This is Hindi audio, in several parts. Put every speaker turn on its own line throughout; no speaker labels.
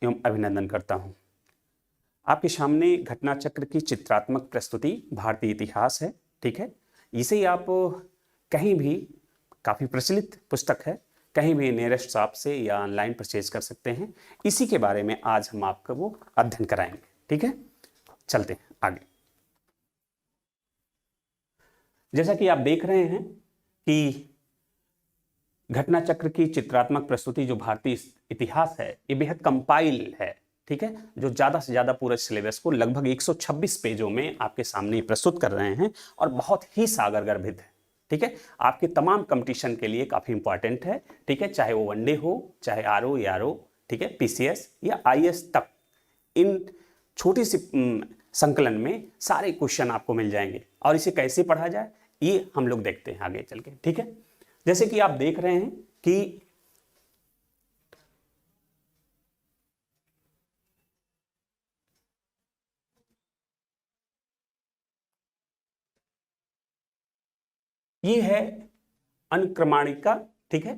एवं अभिनंदन करता हूं। आपके सामने घटना चक्र की चित्रात्मक प्रस्तुति भारतीय इतिहास है। ठीक है, इसे आप कहीं भी, काफ़ी प्रचलित पुस्तक है, कहीं भी नियरेस्ट शॉप से या ऑनलाइन परचेज कर सकते हैं। इसी के बारे में आज हम आपको वो अध्ययन कराएंगे। ठीक है, चलते हैं आगे। जैसा कि आप देख रहे हैं कि घटना चक्र की चित्रात्मक प्रस्तुति जो भारतीय इतिहास है, ये बेहद कंपाइल है। ठीक है, जो ज्यादा से ज्यादा पूरे सिलेबस को लगभग 126 पेजों में आपके सामने प्रस्तुत कर रहे हैं और बहुत ही सागर गर्भित है। ठीक है, आपके तमाम कंपटीशन के लिए काफी इंपॉर्टेंट है। ठीक है, चाहे वो वनडे हो, चाहे आरओ या आरओ, ठीक है, पीसीएस या आईएएस तक, इन छोटी सी संकलन में सारे क्वेश्चन आपको मिल जाएंगे। और इसे कैसे पढ़ा जाए ये हम लोग देखते हैं आगे चल के। ठीक है, जैसे कि आप देख रहे हैं कि ये है अनुक्रमणिका। ठीक है,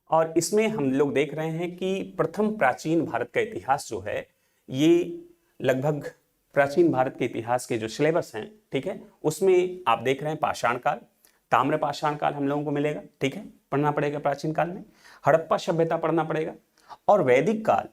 और इसमें हम लोग देख रहे हैं कि प्रथम प्राचीन भारत का इतिहास जो है, ये लगभग प्राचीन भारत के इतिहास के जो सिलेबस हैं, ठीक है, उसमें आप देख रहे हैं पाषाण काल, ताम्र पाषाण काल हम लोगों को मिलेगा। ठीक है, पढ़ना पड़ेगा प्राचीन काल में, हड़प्पा सभ्यता पढ़ना पड़ेगा, और वैदिक काल,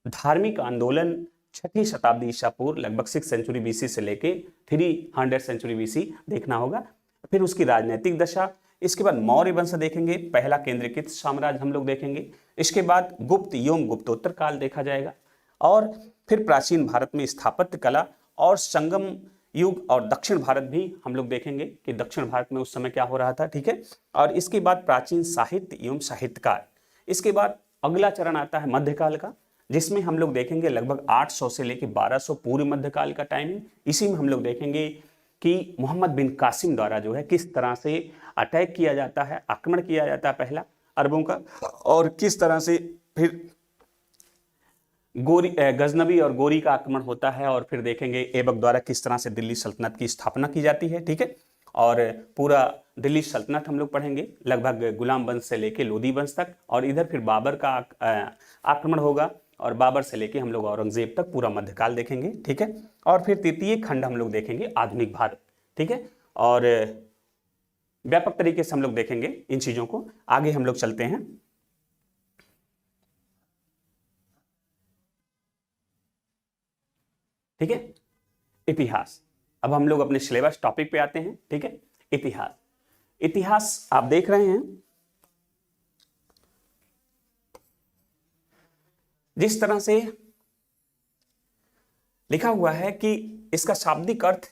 धार्मिक आंदोलन 6वीं शताब्दी ईसा पूर्व, लगभग 6 सेंचुरी बीसी से लेके 300 सेंचुरी बीसी देखना होगा। फिर उसकी राजनीतिक दशा, इसके बाद मौर्य वंश देखेंगे, पहला केंद्रीकृत साम्राज्य हम लोग देखेंगे, इसके बाद गुप्त एवं गुप्तोत्तर काल देखा जाएगा, और फिर प्राचीन भारत में स्थापत्य कला और संगम युग और दक्षिण भारत भी हम लोग देखेंगे कि दक्षिण भारत में उस समय क्या हो रहा था। ठीक है, और इसके बाद प्राचीन साहित्य एवं साहित्यकार। इसके बाद अगला चरण आता है मध्यकाल का, जिसमें हम लोग देखेंगे लगभग 800 से लेकर 1200 पूर्व मध्यकाल का टाइमिंग। इसी में हम लोग देखेंगे कि मोहम्मद बिन कासिम द्वारा जो है किस तरह से अटैक किया जाता है, आक्रमण किया जाता है पहला अरबों का, और किस तरह से फिर गजनबी और गोरी का आक्रमण होता है, और फिर देखेंगे ऐबक द्वारा किस तरह से दिल्ली सल्तनत की स्थापना की जाती है। ठीक है, और पूरा दिल्ली सल्तनत हम लोग पढ़ेंगे लगभग गुलाम वंश से लेके लोदी वंश तक, और इधर फिर बाबर का आक्रमण होगा, और बाबर से लेके हम लोग औरंगजेब तक पूरा मध्यकाल देखेंगे। ठीक है, और फिर तृतीय खंड हम लोग देखेंगे आधुनिक भारत। ठीक है, और व्यापक तरीके से हम लोग देखेंगे इन चीजों को। आगे हम लोग चलते हैं। ठीक है, इतिहास, अब हम लोग अपने सिलेबस टॉपिक पे आते हैं। ठीक है, इतिहास, इतिहास आप देख रहे हैं जिस तरह से लिखा हुआ है कि इसका शाब्दिक अर्थ,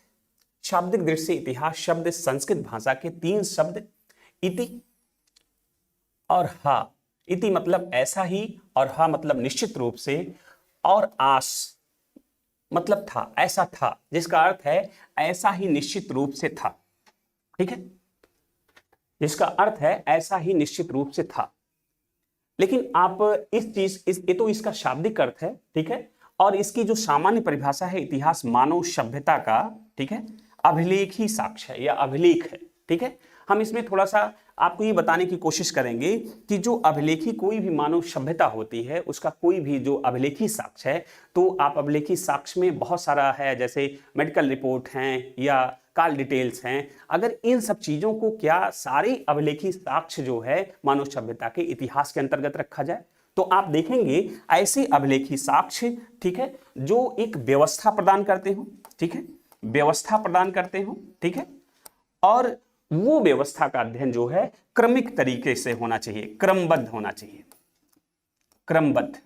शाब्दिक दृष्टि से इतिहास शब्द संस्कृत भाषा के 3 शब्द इति और हा, इति मतलब ऐसा ही, और हा मतलब निश्चित रूप से, और आस मतलब था, ऐसा था, जिसका अर्थ है ऐसा ही निश्चित रूप से था। ठीक है, जिसका अर्थ है ऐसा ही निश्चित रूप से था। लेकिन आप ये तो इसका शाब्दिक अर्थ है। ठीक है, और इसकी जो सामान्य परिभाषा है, इतिहास मानव सभ्यता का, ठीक है, अभिलेखी साक्ष्य है या अभिलेख है। ठीक है, हम इसमें थोड़ा सा आपको ये बताने की कोशिश करेंगे कि जो अभिलेखी कोई भी मानव सभ्यता होती है, उसका कोई भी जो अभिलेखी साक्ष्य है, तो आप अभिलेखी साक्ष्य में बहुत सारा है, जैसे मेडिकल रिपोर्ट हैं या कॉल डिटेल्स हैं। अगर इन सब चीजों को क्या सारे अभिलेखी साक्ष्य जो है मानव सभ्यता के इतिहास के अंतर्गत रखा जाए, तो आप देखेंगे ऐसे अभिलेखी साक्ष्य, ठीक है, जो एक व्यवस्था प्रदान करते हो। ठीक है, व्यवस्था प्रदान करते हो। ठीक है, और वो व्यवस्था का अध्ययन जो है क्रमिक तरीके से होना चाहिए, क्रमबद्ध होना चाहिए, क्रमबद्ध।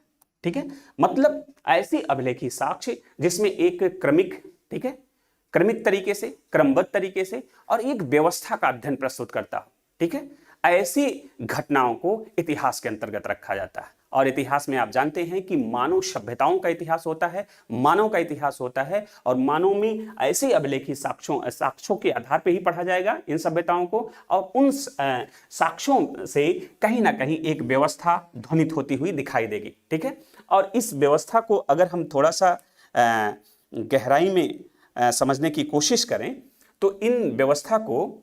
ठीक है, मतलब ऐसी अभिलेखी साक्ष्य जिसमें एक क्रमिक, ठीक है, क्रमिक तरीके से, क्रमबद्ध तरीके से, और एक व्यवस्था का अध्ययन प्रस्तुत करता हो। ठीक है, ऐसी घटनाओं को इतिहास के अंतर्गत रखा जाता है। और इतिहास में आप जानते हैं कि मानव सभ्यताओं का इतिहास होता है, मानव का इतिहास होता है, और मानव में ऐसे अभिलेखी साक्ष्यों के आधार पर ही पढ़ा जाएगा इन सभ्यताओं को, और उन साक्ष्यों से कहीं ना कहीं एक व्यवस्था ध्वनित होती हुई दिखाई देगी। ठीक है, और इस व्यवस्था को अगर हम थोड़ा सा गहराई में समझने की कोशिश करें, तो इन व्यवस्था को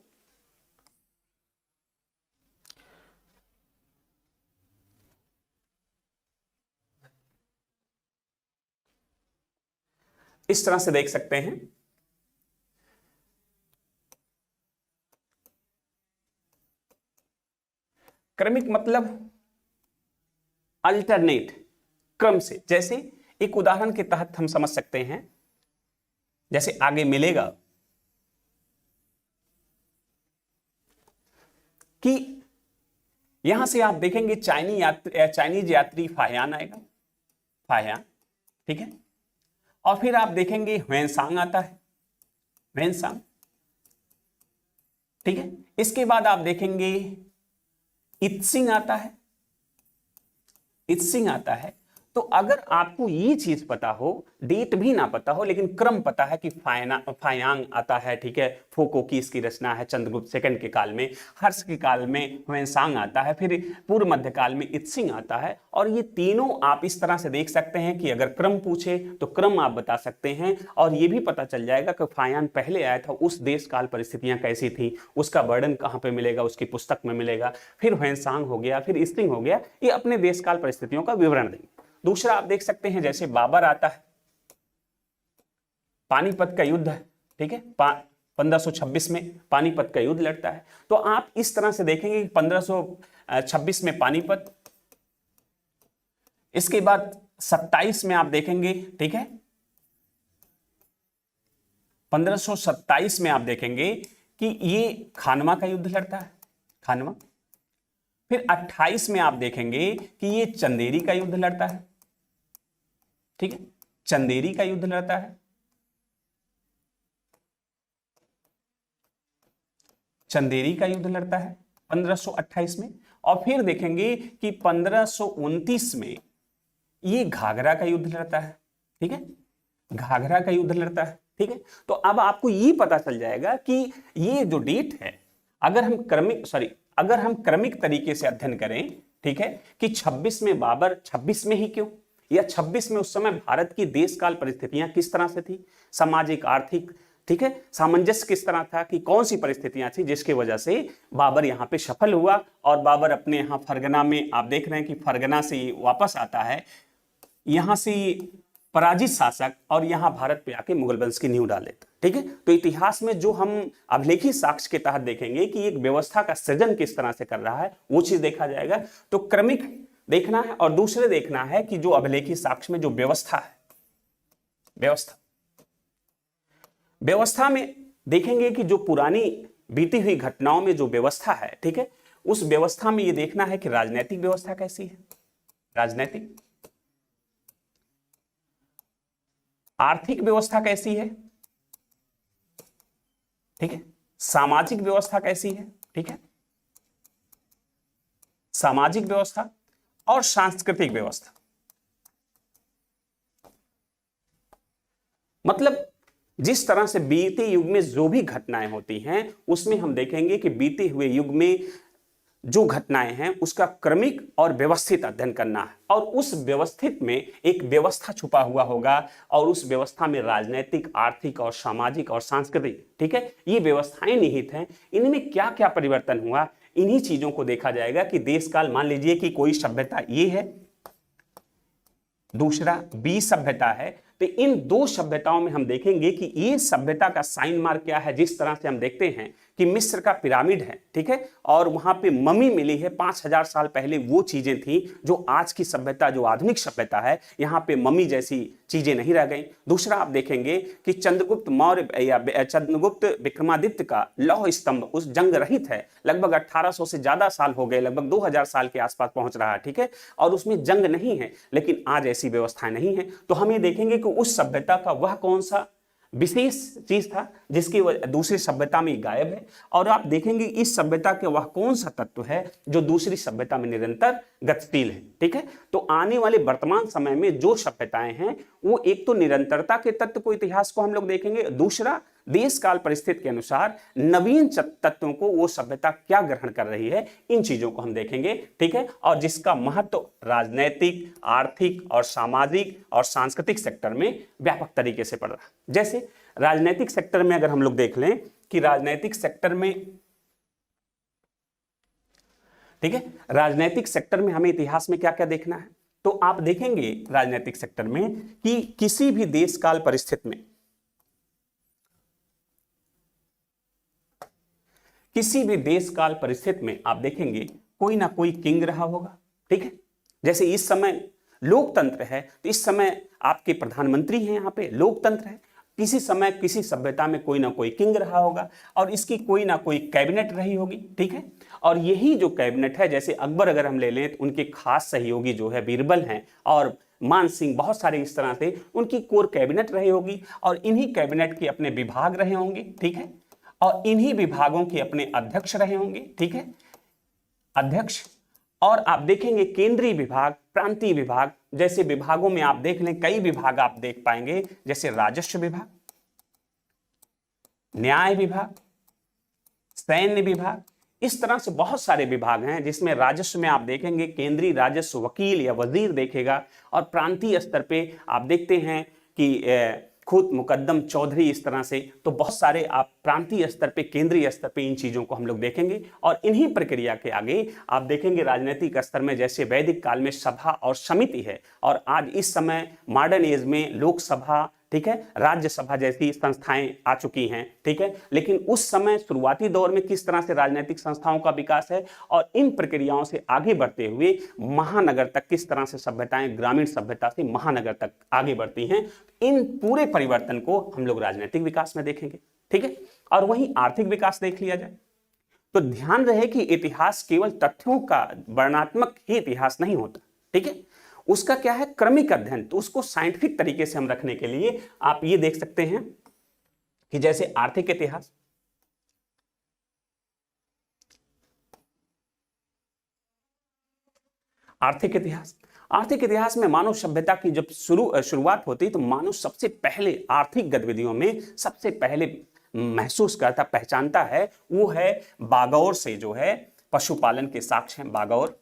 इस तरह से देख सकते हैं। क्रमिक मतलब अल्टरनेट, क्रम से। जैसे एक उदाहरण के तहत हम समझ सकते हैं, जैसे आगे मिलेगा कि यहां से आप देखेंगे चाइनीज यात्री फाहियान आएगा, फाहियान, ठीक है। और फिर आप देखेंगे ह्वेनसांग आता है, ह्वेनसांग, ठीक है। इसके बाद आप देखेंगे इत्सिंग आता है, इत्सिंग आता है। तो अगर आपको ये चीज पता हो, डेट भी ना पता हो, लेकिन क्रम पता है कि फायांग आता है, ठीक है, फोको की इसकी रचना है चंद्रगुप्त सेकंड के काल में, हर्ष के काल में ह्वेनसांग आता है, फिर पूर्व मध्यकाल में इत्सिंग आता है। और ये तीनों आप इस तरह से देख सकते हैं कि अगर क्रम पूछे तो क्रम आप बता सकते हैं, और ये भी पता चल जाएगा कि फायांग पहले आया था, उस देश काल परिस्थितियां कैसी थी, उसका वर्णन कहां पे मिलेगा, उसकी पुस्तक में मिलेगा। फिर ह्वेनसांग हो गया, फिर इत्सिंग हो गया, ये अपने देश काल परिस्थितियों का विवरण देंगे। दूसरा आप देख सकते हैं, जैसे बाबर आता है, पानीपत का युद्ध है, ठीक है, 1526 में पानीपत का युद्ध लड़ता है। तो आप इस तरह से देखेंगे कि 1526 में पानीपत, इसके बाद 27 में आप देखेंगे, ठीक है, 1527 में आप देखेंगे कि ये खानवा का युद्ध लड़ता है, खानवा। फिर 28 में आप देखेंगे कि ये चंदेरी का युद्ध लड़ता है, ठीक है, चंदेरी का युद्ध लड़ता है। चंदेरी का युद्ध लड़ता है 1528 में। और फिर देखेंगे कि 1529 में ये घाघरा का युद्ध लड़ता है, ठीक है, घाघरा का युद्ध लड़ता है, ठीक है। तो अब आपको ये पता चल जाएगा कि ये जो डेट है, अगर हम क्रमिक तरीके से अध्ययन करें, ठीक है, कि 26 में बाबर, 26 में ही क्यों, या 26 में उस समय भारत की देश काल परिस्थितियां किस तरह से थी, सामाजिक आर्थिक, ठीक है, सामंजस्य किस तरह था, कि कौन सी परिस्थितियां थी जिसकी वजह से बाबर यहां पे सफल हुआ, और बाबर अपने यहां फरगना में, आप देख रहे हैं कि फरगना से वापस आता है, यहां से पराजित शासक, और यहां भारत पे आके मुगल वंश की नींव डाल देता, ठीक है। तो इतिहास में जो हम अभिलेखी साक्ष्य के तहत देखेंगे कि एक व्यवस्था का सृजन किस तरह से कर रहा है, वो चीज देखा जाएगा। तो क्रमिक देखना है, और दूसरे देखना है कि जो अभिलेखी साक्ष्य में जो व्यवस्था है, व्यवस्था में देखेंगे कि जो पुरानी बीती हुई घटनाओं में जो व्यवस्था है, ठीक है, उस व्यवस्था में ये देखना है कि राजनीतिक व्यवस्था कैसी है, राजनीतिक, आर्थिक व्यवस्था कैसी है, ठीक है, सामाजिक व्यवस्था कैसी है, ठीक है, सामाजिक व्यवस्था, और सांस्कृतिक व्यवस्था। मतलब जिस तरह से बीते युग में जो भी घटनाएं होती हैं, उसमें हम देखेंगे कि बीते हुए युग में जो घटनाएं हैं उसका क्रमिक और व्यवस्थित अध्ययन करना है, और उस व्यवस्थित में एक व्यवस्था छुपा हुआ होगा, और उस व्यवस्था में राजनीतिक, आर्थिक और सामाजिक और सांस्कृतिक, ठीक है, ये व्यवस्थाएं निहित हैं। इनमें क्या क्या परिवर्तन हुआ, इन्हीं चीजों को देखा जाएगा। कि देश काल, मान लीजिए कि कोई सभ्यता ये है, दूसरा बी सभ्यता है, तो इन दो सभ्यताओं में हम देखेंगे कि ये सभ्यता का साइन मार्क क्या है। जिस तरह से हम देखते हैं कि मिस्र का पिरामिड है, ठीक है, और वहां पे मम्मी मिली है 5000 साल पहले, वो चीजें थी जो आज की सभ्यता, जो आधुनिक सभ्यता है, यहाँ पे मम्मी जैसी चीजें नहीं रह गई। दूसरा आप देखेंगे कि चंद्रगुप्त मौर्य या चंद्रगुप्त विक्रमादित्य का लौह स्तंभ उस जंग रहित है, लगभग 1800 से ज्यादा साल हो गए, लगभग 2000 साल के आसपास पहुंच रहा है, ठीक है, और उसमें जंग नहीं है। लेकिन आज ऐसी व्यवस्थाएं नहीं है, तो हम ये देखेंगे कि उस सभ्यता का वह कौन सा विशेष चीज था जिसकी दूसरी सभ्यता में गायब है, और आप देखेंगे इस सभ्यता के वह कौन सा तत्व है जो दूसरी सभ्यता में निरंतर गतिशील है, ठीक है। तो आने वाले वर्तमान समय में जो सभ्यताएं हैं, वो एक तो निरंतरता के तत्व को, इतिहास को हम लोग देखेंगे, दूसरा देश काल परिस्थिति के अनुसार नवीन तत्वों को वो सभ्यता क्या ग्रहण कर रही है, इन चीजों को हम देखेंगे, ठीक है। और जिसका महत्व राजनैतिक, आर्थिक और सामाजिक और सांस्कृतिक सेक्टर में व्यापक तरीके से पड़ रहा है। जैसे राजनैतिक सेक्टर में अगर हम लोग देख लें कि राजनैतिक सेक्टर में, ठीक है, राजनैतिक सेक्टर में हमें इतिहास में क्या क्या देखना है। तो आप देखेंगे राजनीतिक सेक्टर में कि किसी भी देश काल परिस्थिति में, किसी भी देश काल परिस्थिति में आप देखेंगे कोई ना कोई किंग रहा होगा, ठीक है। जैसे इस समय लोकतंत्र है तो इस समय आपके प्रधानमंत्री हैं, यहां पे लोकतंत्र है। किसी समय किसी सभ्यता में कोई ना कोई किंग रहा होगा और इसकी कोई ना कोई कैबिनेट रही होगी, ठीक है। और यही जो कैबिनेट है, जैसे अकबर अगर हम ले लें तो उनके खास सहयोगी जो है बीरबल हैं और मान सिंह, बहुत सारे इस तरह से उनकी कोर कैबिनेट रही होगी और इन्हीं कैबिनेट के अपने विभाग रहे होंगे, ठीक है। और इन्हीं विभागों के अपने अध्यक्ष रहे होंगे, ठीक है, अध्यक्ष। और आप देखेंगे केंद्रीय विभाग, प्रांतीय विभाग, जैसे विभागों में आप देख लें कई विभाग आप देख पाएंगे, जैसे राजस्व विभाग, न्याय विभाग, सैन्य विभाग, इस तरह से बहुत सारे विभाग हैं जिसमें राजस्व में आप देखेंगे केंद्रीय राजस्व वकील या वजीर देखेगा और प्रांतीय स्तर पे आप देखते हैं कि खुद मुकद्दम चौधरी, इस तरह से। तो बहुत सारे आप प्रांतीय स्तर पे, केंद्रीय स्तर पे इन चीजों को हम लोग देखेंगे और इन्हीं प्रक्रिया के आगे आप देखेंगे राजनीतिक स्तर में, जैसे वैदिक काल में सभा और समिति है और आज इस समय मॉडर्न एज में लोकसभा, ठीक है, राज्यसभा जैसी संस्थाएं आ चुकी हैं, ठीक है। लेकिन उस समय शुरुआती दौर में किस तरह से राजनीतिक संस्थाओं का विकास है और इन प्रक्रियाओं से आगे बढ़ते हुए महानगर तक किस तरह से सभ्यताएं ग्रामीण सभ्यता से महानगर तक आगे बढ़ती हैं, इन पूरे परिवर्तन को हम लोग राजनीतिक विकास में देखेंगे, ठीक है। और वहीं आर्थिक विकास देख लिया जाए तो ध्यान रहे कि इतिहास केवल तथ्यों का वर्णनात्मक ही इतिहास नहीं होता, ठीक है, उसका क्या है क्रमिक अध्ययन। तो उसको साइंटिफिक तरीके से हम रखने के लिए आप ये देख सकते हैं कि जैसे आर्थिक इतिहास, आर्थिक इतिहास, आर्थिक इतिहास में मानव सभ्यता की जब शुरुआत होती तो मानव सबसे पहले आर्थिक गतिविधियों में सबसे पहले महसूस करता, पहचानता है, वो है बागौर से जो है पशुपालन के साक्ष्य हैं, बागौर।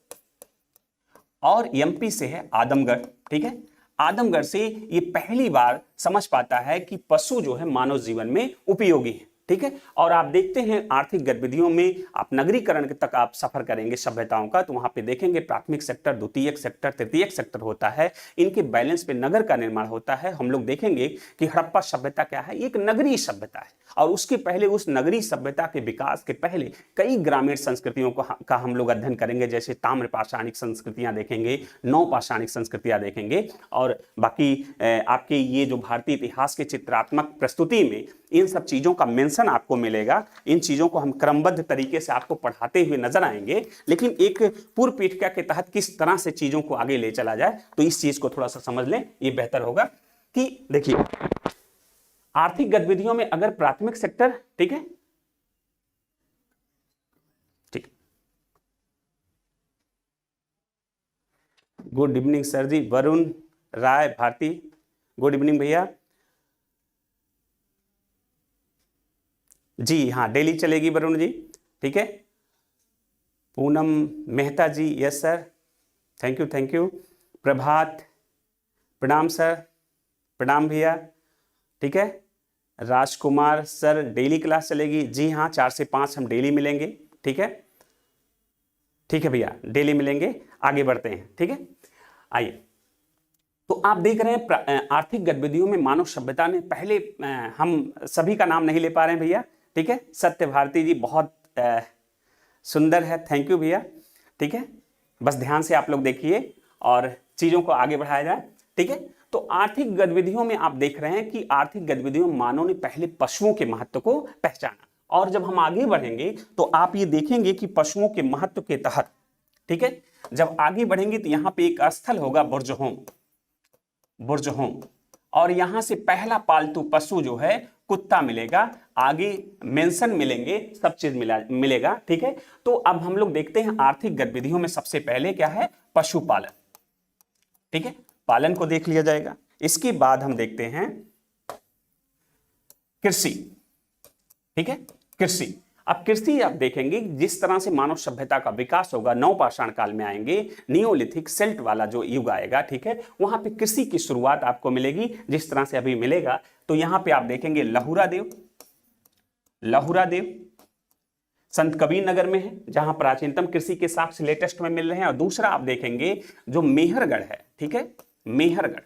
और एमपी से है आदमगढ़, ठीक है। आदमगढ़ से ये पहली बार समझ पाता है कि पशु जो है मानव जीवन में उपयोगी है, ठीक है। और आप देखते हैं आर्थिक गतिविधियों में आप नगरीकरण तक आप सफर करेंगे सभ्यताओं का तो वहां पे देखेंगे प्राथमिक सेक्टर, द्वितीयक सेक्टर, तृतीयक सेक्टर होता है, इनके बैलेंस पे नगर का निर्माण होता है। हम लोग देखेंगे कि हड़प्पा सभ्यता क्या है, एक नगरीय सभ्यता है और उसके पहले, उस नगरीय सभ्यता के विकास के पहले कई ग्रामीण संस्कृतियों का हम लोग अध्ययन करेंगे, जैसे ताम्र पाषाणिक संस्कृतियां देखेंगे, नौ पाषाणिक संस्कृतियां देखेंगे। और बाकी आपके ये जो भारतीय इतिहास के चित्रात्मक प्रस्तुति में इन सब चीजों का मेंशन आपको मिलेगा। इन चीजों को हम क्रमबद्ध तरीके से आपको पढ़ाते हुए नजर आएंगे, लेकिन एक पूर्व पीठिका के तहत किस तरह से चीजों को आगे ले चला जाए तो इस चीज को थोड़ा सा समझ लें, ये बेहतर होगा। कि देखिए आर्थिक गतिविधियों में अगर प्राथमिक सेक्टर, ठीक है, ठीक, गुड इवनिंग सर जी, वरुण राय भारती, गुड इवनिंग भैया जी। हाँ डेली चलेगी वरुण जी, ठीक है। Poonam Mehta ji, yes sir, thank you thank you. Prabhat, प्रणाम सर, प्रणाम भैया, ठीक है। राजकुमार सर डेली क्लास चलेगी, जी हाँ 4 से 5 हम डेली मिलेंगे, ठीक है, ठीक है भैया डेली मिलेंगे। आगे बढ़ते हैं, ठीक है। आइए, तो आप देख रहे हैं आर्थिक गतिविधियों में मानव सभ्यता ने पहले, हम सभी का नाम नहीं ले पा रहे हैं भैया, ठीक है। सत्य भारती जी बहुत सुंदर है, थैंक यू भैया, ठीक है। बस ध्यान से आप लोग देखिए और चीजों को आगे बढ़ाया जाए, ठीक है। तो आर्थिक गतिविधियों में आप देख रहे हैं कि आर्थिक गतिविधियों में मानव ने पहले पशुओं के महत्व को पहचाना और जब हम आगे बढ़ेंगे तो आप ये देखेंगे कि पशुओं के महत्व के तहत, ठीक है, जब आगे बढ़ेंगे तो यहां पे एक स्थल होगा बुर्जहोम, बुर्जहोम, और यहां से पहला पालतू पशु जो है कुत्ता मिलेगा, आगे मेंशन मिलेंगे, सब चीज मिलेगा, ठीक है। तो अब हम लोग देखते हैं आर्थिक गतिविधियों में सबसे पहले क्या है, पशुपालन, ठीक है, पालन को देख लिया जाएगा। इसके बाद हम देखते हैं कृषि, ठीक है, कृषि। अब कृषि आप देखेंगे जिस तरह से मानव सभ्यता का विकास होगा, नवपाषाण काल में आएंगे, नियोलिथिक सेल्ट वाला जो युग आएगा, ठीक है, वहां पे कृषि की शुरुआत आपको मिलेगी जिस तरह से अभी मिलेगा। तो यहां पे आप देखेंगे लहुरा देव, लहुरा देव, संत कबीर नगर में है, जहां प्राचीनतम कृषि के साक्ष्य लेटेस्ट में मिल रहे हैं। और दूसरा आप देखेंगे जो मेहरगढ़ है, ठीक है, मेहरगढ़,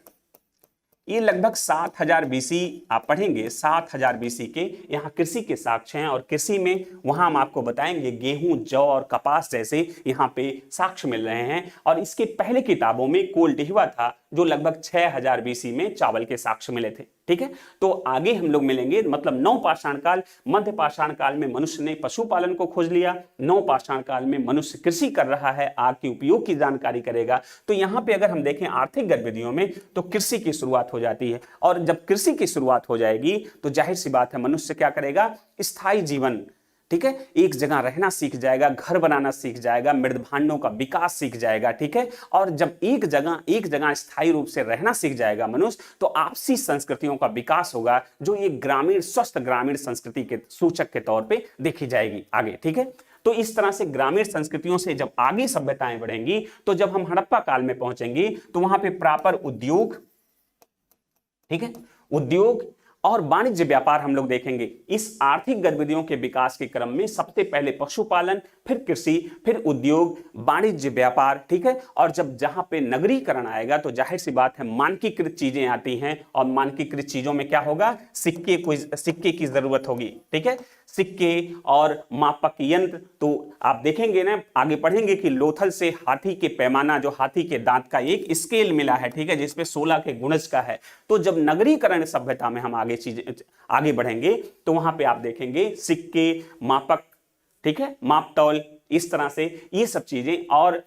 ये लगभग 7000 बीसी आप पढ़ेंगे, 7000 बीसी के यहाँ कृषि के साक्ष्य हैं। और कृषि में वहां हम आपको बताएंगे गेहूं, जौ और कपास जैसे यहाँ पे साक्ष्य मिल रहे हैं। और इसके पहले किताबों में कोल डिहवा था, जो लगभग 6000 बीसी में चावल के साक्ष्य मिले थे, ठीक है। तो आगे हम लोग मिलेंगे, मतलब नव पाषाण काल, मध्य पाषाण काल में मनुष्य ने पशुपालन को खोज लिया, नव पाषाण काल में मनुष्य कृषि कर रहा है, आग के उपयोग की जानकारी करेगा। तो यहाँ पे अगर हम देखें आर्थिक गतिविधियों में, तो कृषि की शुरुआत हो जाती है। और जब कृषि की शुरुआत हो जाएगी तो जाहिर सी बात है मनुष्य क्या करेगा, स्थायी जीवन, ठीक है, एक जगह रहना सीख जाएगा, घर बनाना सीख जाएगा, मृद भांडों का विकास सीख जाएगा, ठीक है। और जब एक जगह स्थायी रूप से रहना सीख जाएगा मनुष्य, तो आपसी संस्कृतियों का विकास होगा, जो एक ग्रामीण, स्वस्थ ग्रामीण संस्कृति के सूचक के तौर पे देखी जाएगी आगे, ठीक है। तो इस तरह से ग्रामीण संस्कृतियों से जब आगे सभ्यताएं बढ़ेंगी, तो जब हम हड़प्पा काल में पहुंचेंगे तो वहां पे प्रॉपर उद्योग, ठीक है, उद्योग और वाणिज्य व्यापार हम लोग देखेंगे। इस आर्थिक गतिविधियों के विकास के क्रम में सबसे पहले पशुपालन, फिर कृषि, फिर उद्योग, वाणिज्य व्यापार, ठीक है। और जब जहां पे नगरीकरण आएगा तो जाहिर सी बात है मानकीकृत चीजें आती हैं, और मानकीकृत चीजों में क्या होगा, सिक्के की जरूरत होगी, ठीक है, सिक्के और मापक यंत्र। तो आप देखेंगे ना, आगे पढ़ेंगे कि लोथल से हाथी के पैमाना, जो हाथी के दांत का एक स्केल मिला है, ठीक है, जिसपे 16 के गुणज का है। तो जब नगरीकरण सभ्यता में हम आगे बढ़ेंगे तो वहां पे आप देखेंगे सिक्के, मापक, ठीक है, मापतौल, इस तरह से ये सब चीजें। और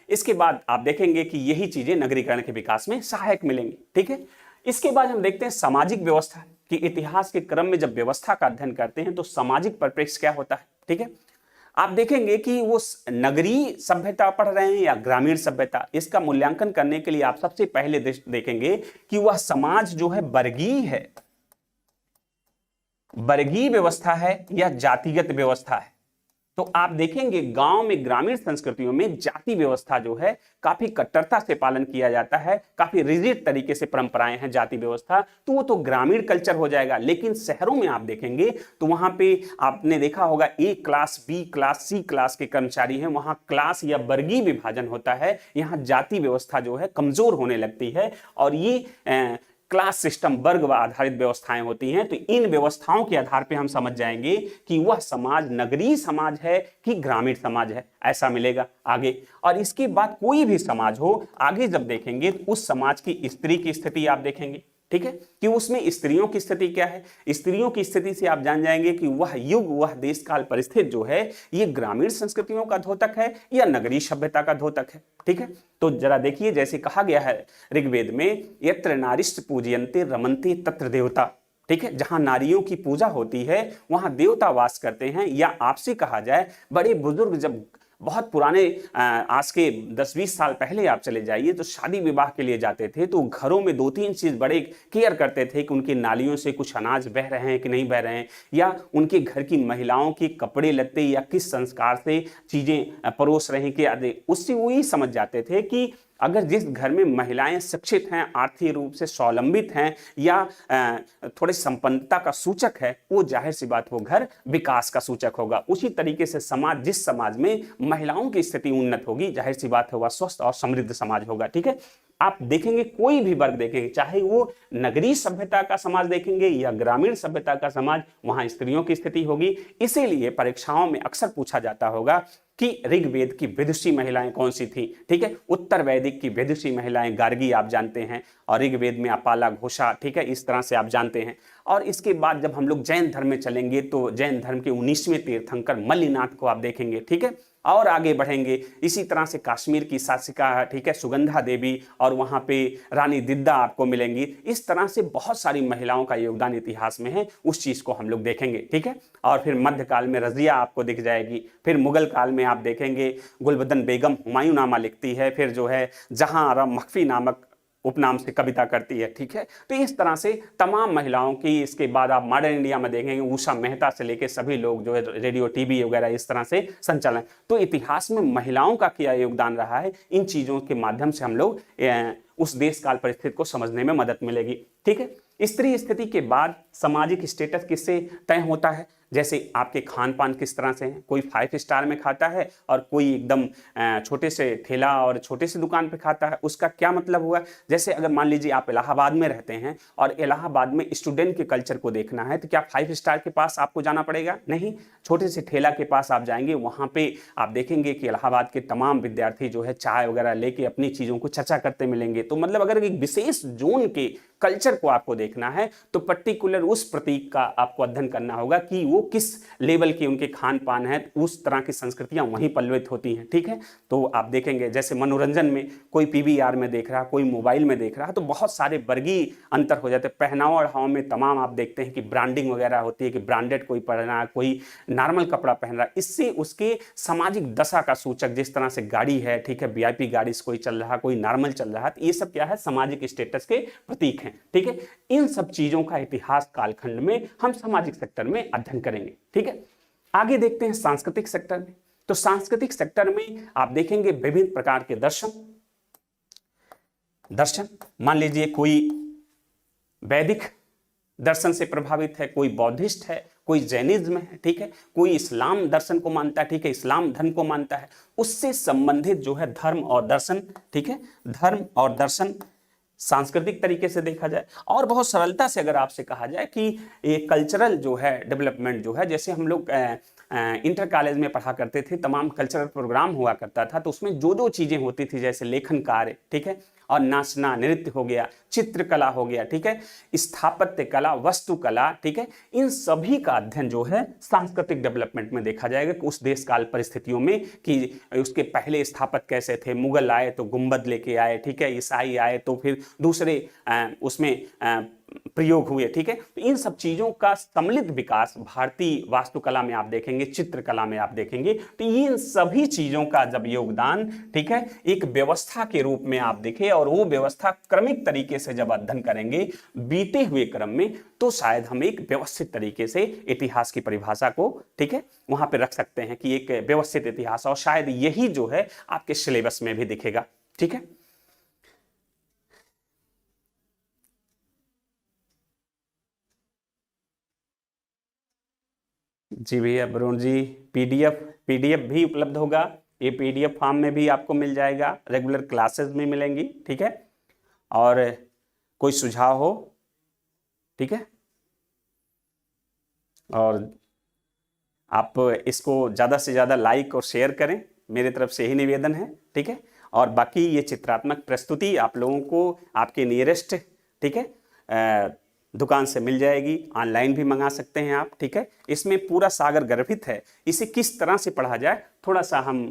इसके बाद आप देखेंगे कि यही चीजें नगरीकरण के विकास में सहायक मिलेंगी, ठीक है। इसके बाद हम देखते हैं सामाजिक व्यवस्था कि इतिहास के क्रम में जब व्यवस्था का अध्ययन करते हैं तो सामाजिक परिप्रेक्ष्य क्या होता है, ठीक है। आप देखेंगे कि वो नगरीय सभ्यता पढ़ रहे हैं या ग्रामीण सभ्यता, इसका मूल्यांकन करने के लिए आप सबसे पहले देखेंगे कि वह समाज जो है वर्गीय है, वर्गीय व्यवस्था है या जातिगत व्यवस्था है। तो आप देखेंगे गांव में, ग्रामीण संस्कृतियों में जाति व्यवस्था जो है काफी कट्टरता से पालन किया जाता है, काफी रिजिड तरीके से परंपराएं हैं जाति व्यवस्था, तो वो तो ग्रामीण कल्चर हो जाएगा। लेकिन शहरों में आप देखेंगे तो वहां पे आपने देखा होगा ए क्लास, बी क्लास, सी क्लास के कर्मचारी हैं, वहां क्लास या वर्गीय विभाजन होता है, यहाँ जाति व्यवस्था जो है कमजोर होने लगती है। और ये क्लास सिस्टम, वर्ग आधारित व्यवस्थाएं होती हैं। तो इन व्यवस्थाओं के आधार पे हम समझ जाएंगे कि वह समाज नगरीय समाज है कि ग्रामीण समाज है, ऐसा मिलेगा आगे। और इसके बाद कोई भी समाज हो, आगे जब देखेंगे तो उस समाज की स्त्री की स्थिति आप देखेंगे, ठीक है, कि उसमें स्त्रियों की स्थिति क्या है। स्त्रियों की स्थिति से आप जान जाएंगे कि वह युग, वह देश काल परिस्थिति जो है, ये ग्रामीण संस्कृतियों का द्योतक है या नगरीय सभ्यता का द्योतक है, ठीक है। तो जरा देखिए, जैसे कहा गया है ऋग्वेद में, यत्र नारिष्ट पूजयन्ते रमन्ते तत्र देवता, ठीक है, जहां नारियों की पूजा होती है वहां देवता वास करते हैं। या आपसे कहा जाए, बड़े बुजुर्ग जब बहुत पुराने, आज के 10-20 साल पहले आप चले जाइए तो शादी विवाह के लिए जाते थे तो घरों में 2-3 चीज बड़े केयर करते थे कि उनकी नालियों से कुछ अनाज बह रहे हैं कि नहीं बह रहे हैं, या उनके घर की महिलाओं के कपड़े लत्ते या किस संस्कार से चीजें परोस रहे हैं कि आदि। उससे वो ही समझ जाते थे कि अगर जिस घर में महिलाएं शिक्षित हैं, आर्थिक रूप से स्वावलंबित हैं या थोड़े संपन्नता का सूचक है, वो जाहिर सी बात वो घर विकास का सूचक होगा। उसी तरीके से समाज, जिस समाज में महिलाओं की स्थिति उन्नत होगी, जाहिर सी बात है वह स्वस्थ और समृद्ध समाज होगा, ठीक है। आप देखेंगे कोई भी वर्ग देखेंगे, चाहे वो नगरीय सभ्यता का समाज देखेंगे या ग्रामीण सभ्यता का समाज, वहां स्त्रियों की स्थिति होगी। इसीलिए परीक्षाओं में अक्सर पूछा जाता होगा कि ऋग्वेद की विदुषी महिलाएं कौन सी थी, ठीक है। उत्तर वैदिक की विदुषी महिलाएं गार्गी आप जानते हैं, और ऋग्वेद में अपाला, घोषा, ठीक है, इस तरह से आप जानते हैं। और इसके बाद जब हम लोग जैन धर्म में चलेंगे तो जैन धर्म के 19वें तीर्थंकर मल्लिनाथ को आप देखेंगे, ठीक है। और आगे बढ़ेंगे, इसी तरह से कश्मीर की शासिका, ठीक है, सुगंधा देवी, और वहां पे रानी दिद्दा आपको मिलेंगी। इस तरह से बहुत सारी महिलाओं का योगदान इतिहास में है, उस चीज को हम लोग देखेंगे, ठीक है। और फिर मध्यकाल में रजिया आपको दिख जाएगी। फिर मुगल काल में आप देखेंगे गुलबदन बेगम हुमायूं नामा लिखती है, फिर जो है जहां आरा मखफी नामक उपनाम से कविता करती है, ठीक है। तो इस तरह से तमाम महिलाओं की, इसके बाद आप मॉडर्न इंडिया में देखेंगे उषा मेहता से लेकर सभी लोग जो है रेडियो, टीवी वगैरह इस तरह से संचालन। तो इतिहास में महिलाओं का क्या योगदान रहा है, इन चीजों के माध्यम से हम लोग उस देश काल परिस्थिति को समझने में मदद मिलेगी। ठीक है, स्त्री स्थिति के बाद सामाजिक स्टेटस किससे तय होता है, जैसे आपके खान पान किस तरह से है, कोई 5 स्टार में खाता है और कोई एकदम छोटे से ठेला और छोटे से दुकान पे खाता है, उसका क्या मतलब हुआ। जैसे अगर मान लीजिए आप इलाहाबाद में रहते हैं और इलाहाबाद में स्टूडेंट के कल्चर को देखना है, तो क्या 5 स्टार के पास आपको जाना पड़ेगा, नहीं, छोटे से ठेला के पास आप जाएंगे, वहां पे आप देखेंगे कि इलाहाबाद के तमाम विद्यार्थी जो है चाय वगैरह लेके अपनी चीजों को चर्चा करते मिलेंगे। तो मतलब अगर एक विशेष जोन के कल्चर को आपको देखना है तो पर्टिकुलर उस प्रतीक का आपको अध्ययन करना होगा कि वो किस लेवल के उनके खान पान है, उस तरह की संस्कृतियां वहीं पल्लवित होती हैं। ठीक है, तो आप देखेंगे जैसे मनोरंजन में कोई पीवीआर में देख रहा, कोई मोबाइल में देख रहा, तो बहुत सारे वर्गीय अंतर हो जाते हैं। पहनावा ओढ़ाव में तमाम आप देखते हैं कि ब्रांडिंग वगैरह होती है कि ब्रांडेड कोई पहना, कोई नॉर्मल कपड़ा पहन रहा, इससे उसके सामाजिक दशा का सूचक, जिस तरह से गाड़ी है, ठीक है, वीआईपी गाड़ी से कोई चल रहा, कोई नॉर्मल चल रहा, तो ये सब क्या है, सामाजिक स्टेटस के प्रतीक हैं। ठीक है, इन सब चीजों का इतिहास कालखंड में हम सामाजिक सेक्टर में अध्ययन करेंगे। ठीक है, आगे देखते हैं सांस्कृतिक सेक्टर में। तो सांस्कृतिक सेक्टर में आप देखेंगे विभिन्न प्रकार के दर्शन मान लीजिए कोई वैदिक दर्शन से प्रभावित है, कोई बौद्धिस्ट है, कोई जैनिज्म है, ठीक है, कोई इस्लाम दर्शन को मानता है, ठीक है, इस्लाम धर्म को मानता है, उससे संबंधित जो है धर्म और दर्शन, ठीक है, धर्म और दर्शन सांस्कृतिक तरीके से देखा जाए। और बहुत सरलता से अगर आपसे कहा जाए कि ये कल्चरल जो है डेवलपमेंट जो है, जैसे हम लोग इंटर कॉलेज में पढ़ा करते थे, तमाम कल्चरल प्रोग्राम हुआ करता था, तो उसमें जो जो चीजें होती थी, जैसे लेखन कार्य, ठीक है, और नाचना, नृत्य हो गया, चित्रकला हो गया, ठीक है, स्थापत्य कला, वास्तुकला, ठीक है, इन सभी का अध्ययन जो है सांस्कृतिक डेवलपमेंट में देखा जाएगा कि उस देश काल परिस्थितियों में कि उसके पहले स्थापत्य कैसे थे, मुगल आए तो गुंबद लेके आए, ठीक है, ईसाई आए तो फिर दूसरे उसमें प्रयोग हुए। ठीक है, तो इन सब चीजों का सम्मिलित विकास भारतीय वास्तुकला में आप देखेंगे, चित्रकला में आप देखेंगे, तो इन सभी चीजों का जब योगदान, ठीक है, एक व्यवस्था के रूप में आप देखें और वो व्यवस्था क्रमिक तरीके से जब अध्ययन करेंगे बीते हुए क्रम में, तो शायद हम एक व्यवस्थित तरीके से इतिहास की परिभाषा को, ठीक है, वहां पे रख सकते हैं कि एक व्यवस्थित इतिहास, और शायद यही जो है आपके सिलेबस में भी दिखेगा। ठीक है, जी भैया वरुण जी, पीडीएफ भी उपलब्ध होगा, ये पीडीएफ फॉर्म में भी आपको मिल जाएगा, रेगुलर क्लासेस में मिलेंगी। ठीक है, और कोई सुझाव हो, ठीक है, और आप इसको ज़्यादा से ज़्यादा लाइक और शेयर करें, मेरी तरफ से यही निवेदन है। ठीक है, और बाकी ये चित्रात्मक प्रस्तुति आप लोगों को आपके नियरेस्ट, ठीक है, दुकान से मिल जाएगी, ऑनलाइन भी मंगा सकते हैं आप। ठीक है, इसमें पूरा सागर गर्भित है, इसे किस तरह से पढ़ा जाए थोड़ा सा हम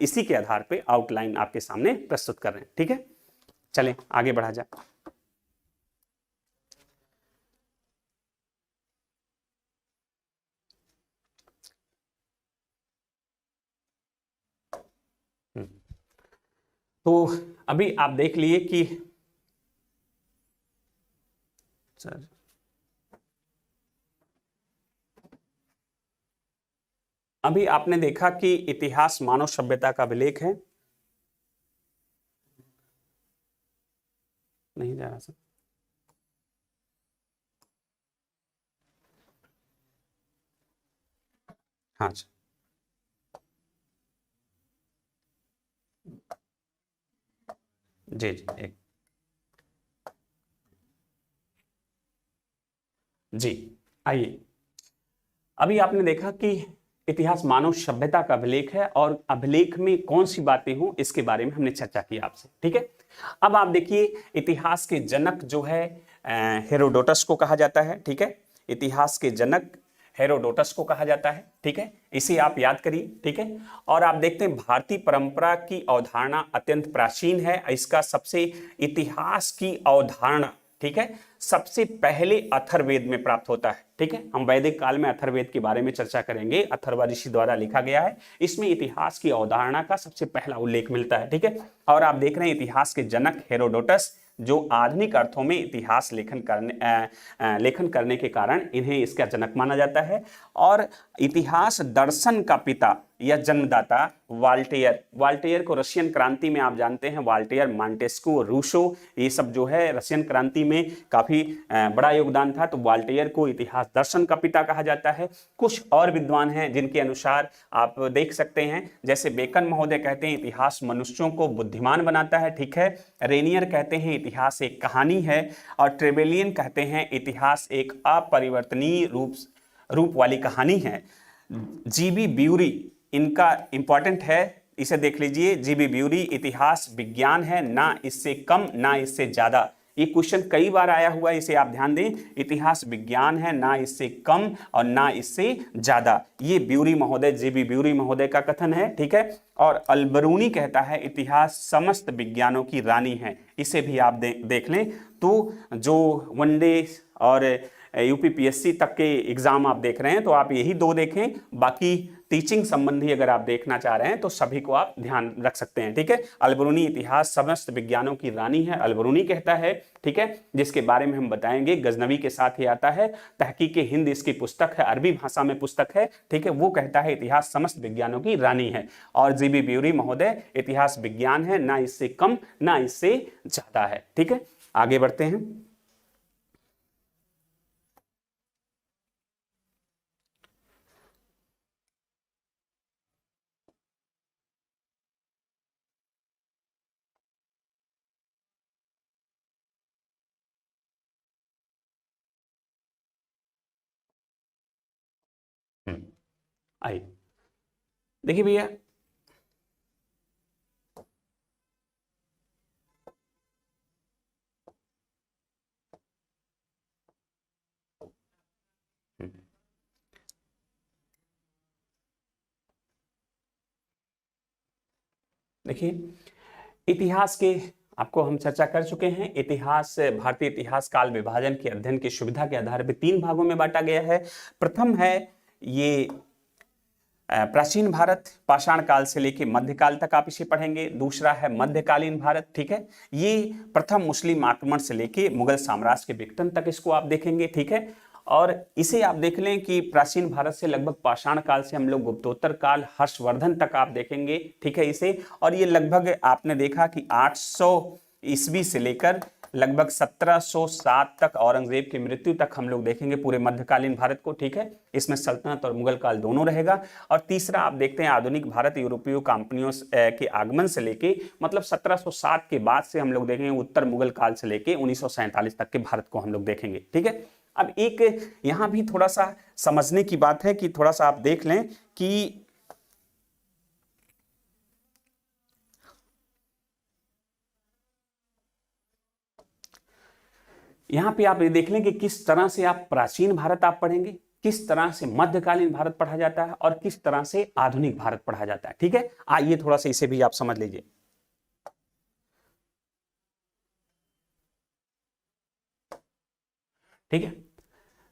इसी के आधार पे आउटलाइन आपके सामने प्रस्तुत कर रहे हैं। ठीक है, चलें आगे बढ़ा जाए। तो अभी आप देख लिए कि सर अभी आपने देखा कि इतिहास मानव सभ्यता का अभिलेख है, नहीं जा रहा सर, हाँ जी जी एक जी आइए, अभी आपने देखा कि इतिहास मानव सभ्यता का अभिलेख है और अभिलेख में कौन सी बातें हों इसके बारे में हमने चर्चा की आपसे। ठीक है, अब आप देखिए इतिहास के जनक जो है हेरोडोटस को कहा जाता है। ठीक है, इतिहास के जनक हेरोडोटस को कहा जाता है। ठीक है, इसे आप याद करिए। ठीक है, और आप देखते हैं भारतीय परंपरा की अवधारणा अत्यंत प्राचीन है, इसका सबसे इतिहास की अवधारणा, ठीक है, सबसे पहले अथर्ववेद में प्राप्त होता है। ठीक है, हम वैदिक काल में अथर्ववेद के बारे में चर्चा करेंगे, अथर्व ऋषि द्वारा लिखा गया है, इसमें इतिहास की अवधारणा का सबसे पहला उल्लेख मिलता है। ठीक है, और आप देख रहे हैं इतिहास के जनक हेरोडोटस, जो आधुनिक अर्थों में इतिहास लेखन करने के कारण इन्हें इसका जनक माना जाता है, और इतिहास दर्शन का पिता या जन्मदाता वाल्टेयर। वाल्टेयर को रशियन क्रांति में आप जानते हैं, वाल्टेयर, मॉन्टेस्क्यू, रूसो, ये सब जो है रशियन क्रांति में काफी बड़ा योगदान था। तो वाल्टेयर को इतिहास दर्शन का पिता कहा जाता है। कुछ और विद्वान हैं जिनके अनुसार आप देख सकते हैं, जैसे बेकन महोदय कहते हैं इतिहास मनुष्यों को बुद्धिमान बनाता है, ठीक है। रेनियर कहते हैं इतिहास एक कहानी है, और ट्रेवेलियन कहते हैं इतिहास एक अपरिवर्तनीय रूप वाली कहानी है। जीबी ब्यूरी इनका इंपॉर्टेंट है, इसे देख लीजिए। जीबी ब्यूरी, इतिहास विज्ञान है, ना इससे कम ना इससे ज्यादा। ये क्वेश्चन कई बार आया हुआ है, इसे आप ध्यान दें। इतिहास विज्ञान है, ना इससे कम और ना इससे ज्यादा। ये ब्यूरी महोदय, जीबी ब्यूरी महोदय का कथन है, ठीक है। और अल्बरूनी कहता है इतिहास समस्त विज्ञानों की रानी है। इसे भी आप देख लें। तो जो वनडे और यूपीपीएससी तक के एग्जाम आप देख रहे हैं तो आप यही दो देखें, बाकी टीचिंग संबंधी अगर आप देखना चाह रहे हैं तो सभी को आप ध्यान रख सकते हैं, ठीक है। अल्बरूनी इतिहास समस्त विज्ञानों की रानी है, अल्बरूनी कहता है, ठीक है, जिसके बारे में हम बताएंगे। गजनवी के साथ ही आता है, तहकीक हिंद इसकी पुस्तक है, अरबी भाषा में पुस्तक है, ठीक है। वो कहता है इतिहास समस्त विज्ञानों की रानी है। और जीबी ब्यूरी महोदय इतिहास विज्ञान है, ना इससे कम ना इससे ज्यादा है, ठीक है। आगे बढ़ते हैं। आइए देखिए भैया, देखिए इतिहास के आपको हम चर्चा कर चुके हैं। इतिहास, भारतीय इतिहास काल विभाजन के अध्ययन की सुविधा के आधार पर 3 भागों में बांटा गया है। प्रथम है ये प्राचीन भारत, पाषाण काल से लेकर मध्यकाल तक आप इसे पढ़ेंगे। दूसरा है मध्यकालीन भारत, ठीक है, ये प्रथम मुस्लिम आक्रमण से लेकर मुगल साम्राज्य के विघटन तक इसको आप देखेंगे, ठीक है। और इसे आप देख लें कि प्राचीन भारत से लगभग पाषाण काल से हम लोग गुप्तोत्तर काल, हर्षवर्धन तक आप देखेंगे, ठीक है इसे। और ये लगभग आपने देखा कि 800 ईस्वी से लेकर लगभग 1707 तक औरंगजेब की मृत्यु तक हम लोग देखेंगे पूरे मध्यकालीन भारत को, ठीक है। इसमें सल्तनत और मुगल काल दोनों रहेगा। और तीसरा आप देखते हैं आधुनिक भारत, यूरोपीय कंपनियों के आगमन से लेके मतलब 1707 के बाद से हम लोग देखेंगे उत्तर मुगल काल से लेके 1947 तक के भारत को हम लोग देखेंगे, ठीक है। अब एक यहां भी थोड़ा सा समझने की बात है कि थोड़ा सा आप देख लें कि यहां पे आप ये देख लें कि किस तरह से आप प्राचीन भारत आप पढ़ेंगे, किस तरह से मध्यकालीन भारत पढ़ा जाता है और किस तरह से आधुनिक भारत पढ़ा जाता है, ठीक है। आइए थोड़ा सा इसे भी आप समझ लीजिए। ठीक है,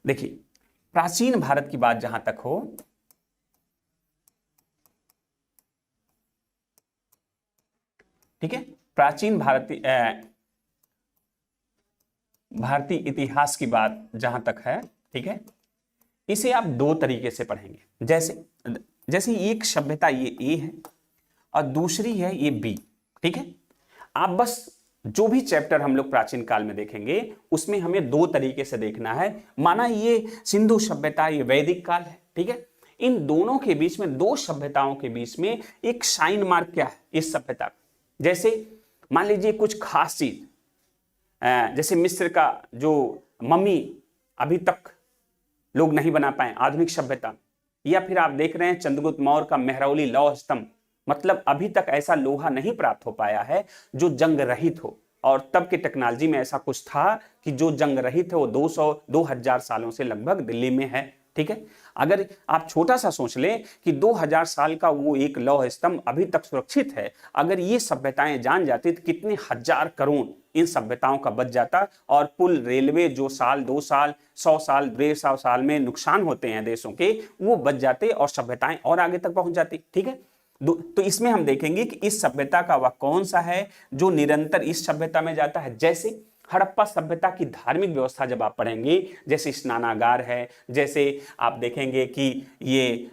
देखिए प्राचीन भारत की बात जहां तक हो, ठीक है, प्राचीन भारतीय इतिहास की बात जहां तक है, ठीक है, इसे आप 2 तरीके से पढ़ेंगे। जैसे एक सभ्यता ये ए है और दूसरी है ये बी, ठीक है। आप बस जो भी चैप्टर हम लोग प्राचीन काल में देखेंगे उसमें हमें 2 तरीके से देखना है। माना ये सिंधु सभ्यता, ये वैदिक काल है, ठीक है। इन दोनों के बीच में, 2 सभ्यताओं के बीच में एक साइन मार्क क्या है इस सभ्यता का। जैसे मान लीजिए कुछ खास चीज, जैसे मिस्र का जो मम्मी अभी तक लोग नहीं बना पाए आधुनिक सभ्यता, या फिर आप देख रहे हैं चंद्रगुप्त मौर्य का मेहरौली लौह स्तंभ, मतलब अभी तक ऐसा लोहा नहीं प्राप्त हो पाया है जो जंग रहित हो। और तब की टेक्नोलॉजी में ऐसा कुछ था कि जो जंग रहित है वो 2000 सालों से लगभग दिल्ली में है, ठीक है। अगर आप छोटा सा सोच लें कि 2000 साल का वो एक लौह स्तंभ अभी तक सुरक्षित है, अगर ये सभ्यताएं जान जाती तो कितने हजार करोड़ इन सभ्यताओं का बच जाता। और पुल, रेलवे जो साल 2 साल 100 साल 150 साल में नुकसान होते हैं देशों के, वो बच जाते और सभ्यताएं और आगे तक पहुंच जाती, ठीक है। तो इसमें हम देखेंगे कि इस सभ्यता का वह कौन सा है जो निरंतर इस सभ्यता में जाता है। जैसे हड़प्पा सभ्यता की धार्मिक व्यवस्था जब आप पढ़ेंगे, जैसे स्नानागार है, जैसे आप देखेंगे कि ये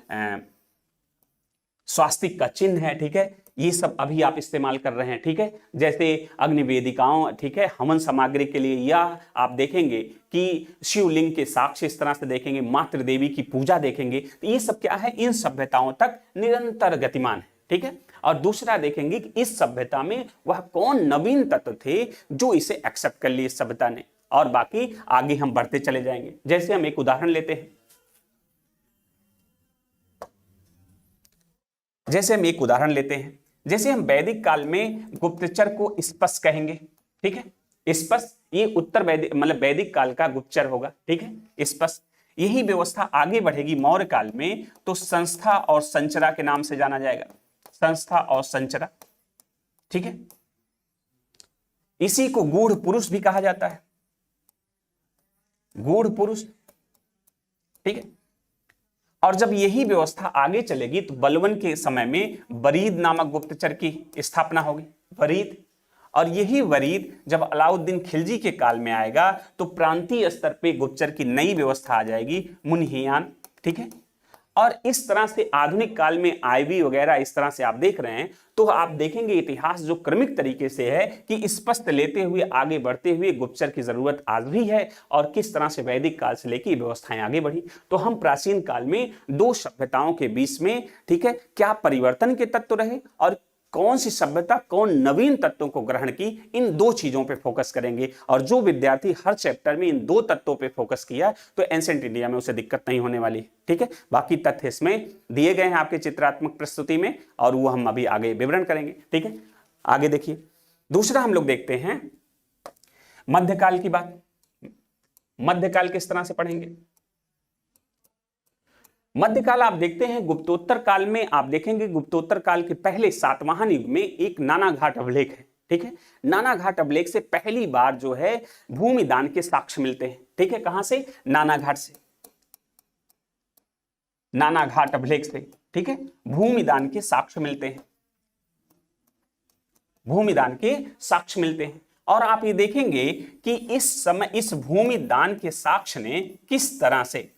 स्वास्तिक का चिन्ह है, ठीक है, ये सब अभी आप इस्तेमाल कर रहे हैं, ठीक है, जैसे अग्नि वेदिकाओं, ठीक है, हवन सामग्री के लिए, या आप देखेंगे कि शिवलिंग के साक्ष्य इस तरह से देखेंगे, मातृ देवी की पूजा देखेंगे, तो ये सब क्या है, इन सभ्यताओं तक निरंतर गतिमान है, ठीक है। और दूसरा देखेंगे कि इस सभ्यता में वह कौन नवीन तत्व थे जो इसे एक्सेप्ट कर लिए इस सभ्यता ने, और बाकी आगे हम बढ़ते चले जाएंगे। जैसे हम एक उदाहरण लेते हैं, जैसे हम वैदिक काल में गुप्तचर को स्पष्ट कहेंगे, ठीक है, स्पष्ट, ये उत्तर वैदिक मतलब वैदिक काल का गुप्तचर होगा, ठीक है, स्पष्ट। यही व्यवस्था आगे बढ़ेगी मौर्य काल में, तो संस्था और संचरा के नाम से जाना जाएगा, संस्था और संचरा, ठीक है। इसी को गूढ़ पुरुष भी कहा जाता है, गूढ़ पुरुष, ठीक है। और जब यही व्यवस्था आगे चलेगी तो बलवन के समय में वरीद नामक गुप्तचर की स्थापना होगी, वरीद। और यही वरीद जब अलाउद्दीन खिलजी के काल में आएगा तो प्रांतीय स्तर पे गुप्तचर की नई व्यवस्था आ जाएगी, मुन्हियान, ठीक है। और इस तरह से आधुनिक काल में आईवी वगैरह इस तरह से आप देख रहे हैं, तो आप देखेंगे इतिहास जो क्रमिक तरीके से है कि स्पष्ट लेते हुए आगे बढ़ते हुए गुप्तचर की जरूरत आज भी है, और किस तरह से वैदिक काल से लेकर व्यवस्थाएं आगे बढ़ी। तो हम प्राचीन काल में दो सभ्यताओं के बीच में, ठीक है, क्या परिवर्तन के तत्व रहे और कौन सी सभ्यता कौन नवीन तत्वों को ग्रहण की, इन दो चीजों पे फोकस करेंगे। और जो विद्यार्थी हर चैप्टर में इन दो तत्वों पे फोकस किया तो एंशिएंट इंडिया में उसे दिक्कत नहीं होने वाली, ठीक है। बाकी तथ्य इसमें दिए गए हैं आपके चित्रात्मक प्रस्तुति में, और वो हम अभी आगे विवरण करेंगे, ठीक है। आगे देखिए, दूसरा हम लोग देखते हैं मध्यकाल की बात। मध्यकाल किस तरह से पढ़ेंगे? मध्यकाल आप देखते हैं गुप्तोत्तर काल में, आप देखेंगे गुप्तोत्तर काल के पहले सातवाहन युग में एक नानाघाट अभिलेख है, ठीक है। नानाघाट अभिलेख से पहली बार जो है भूमि दान के साक्ष्य मिलते हैं, ठीक है। कहां से? नानाघाट से, नानाघाट अभिलेख से, ठीक है, भूमि दान के साक्ष्य मिलते हैं, भूमि दान के साक्ष्य मिलते हैं। और आप ये देखेंगे कि इस समय इस भूमि दान के साक्ष्य ने किस तरह से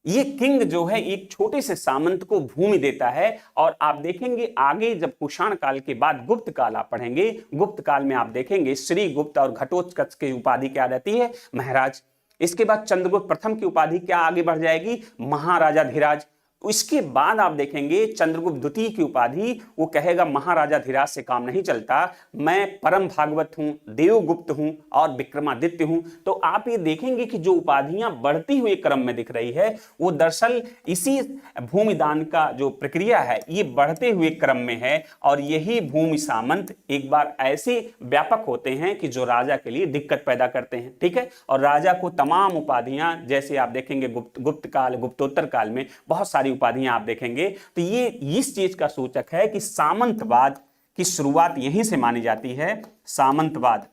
ये किंग जो है एक छोटे से सामंत को भूमि देता है। और आप देखेंगे आगे जब कुषाण काल के बाद गुप्त काल आप पढ़ेंगे, गुप्त काल में आप देखेंगे श्री गुप्त और घटोत्कच की उपाधि क्या रहती है? महाराज। इसके बाद चंद्रगुप्त प्रथम की उपाधि क्या आगे बढ़ जाएगी? महाराजाधिराज। इसके बाद आप देखेंगे चंद्रगुप्त द्वितीय की उपाधि, वो कहेगा महाराजा धीराज से काम नहीं चलता, मैं परम भागवत हूं, देवगुप्त हूं और विक्रमादित्य हूं। तो आप ये देखेंगे कि जो उपाधियां बढ़ती हुए क्रम में दिख रही है वो दरअसल इसी भूमिदान का जो प्रक्रिया है ये बढ़ते हुए क्रम में है। और यही भूमि सामंत एक बार ऐसे व्यापक होते हैं कि जो राजा के लिए दिक्कत पैदा करते हैं, ठीक है। और राजा को तमाम उपाधियां, जैसे आप देखेंगे गुप्त काल गुप्तोत्तर काल में बहुत सारी उपाधियां आप देखेंगे, तो ये इस चीज का सूचक है कि सामंतवाद की शुरुआत यहीं से मानी जाती है, सामंतवाद,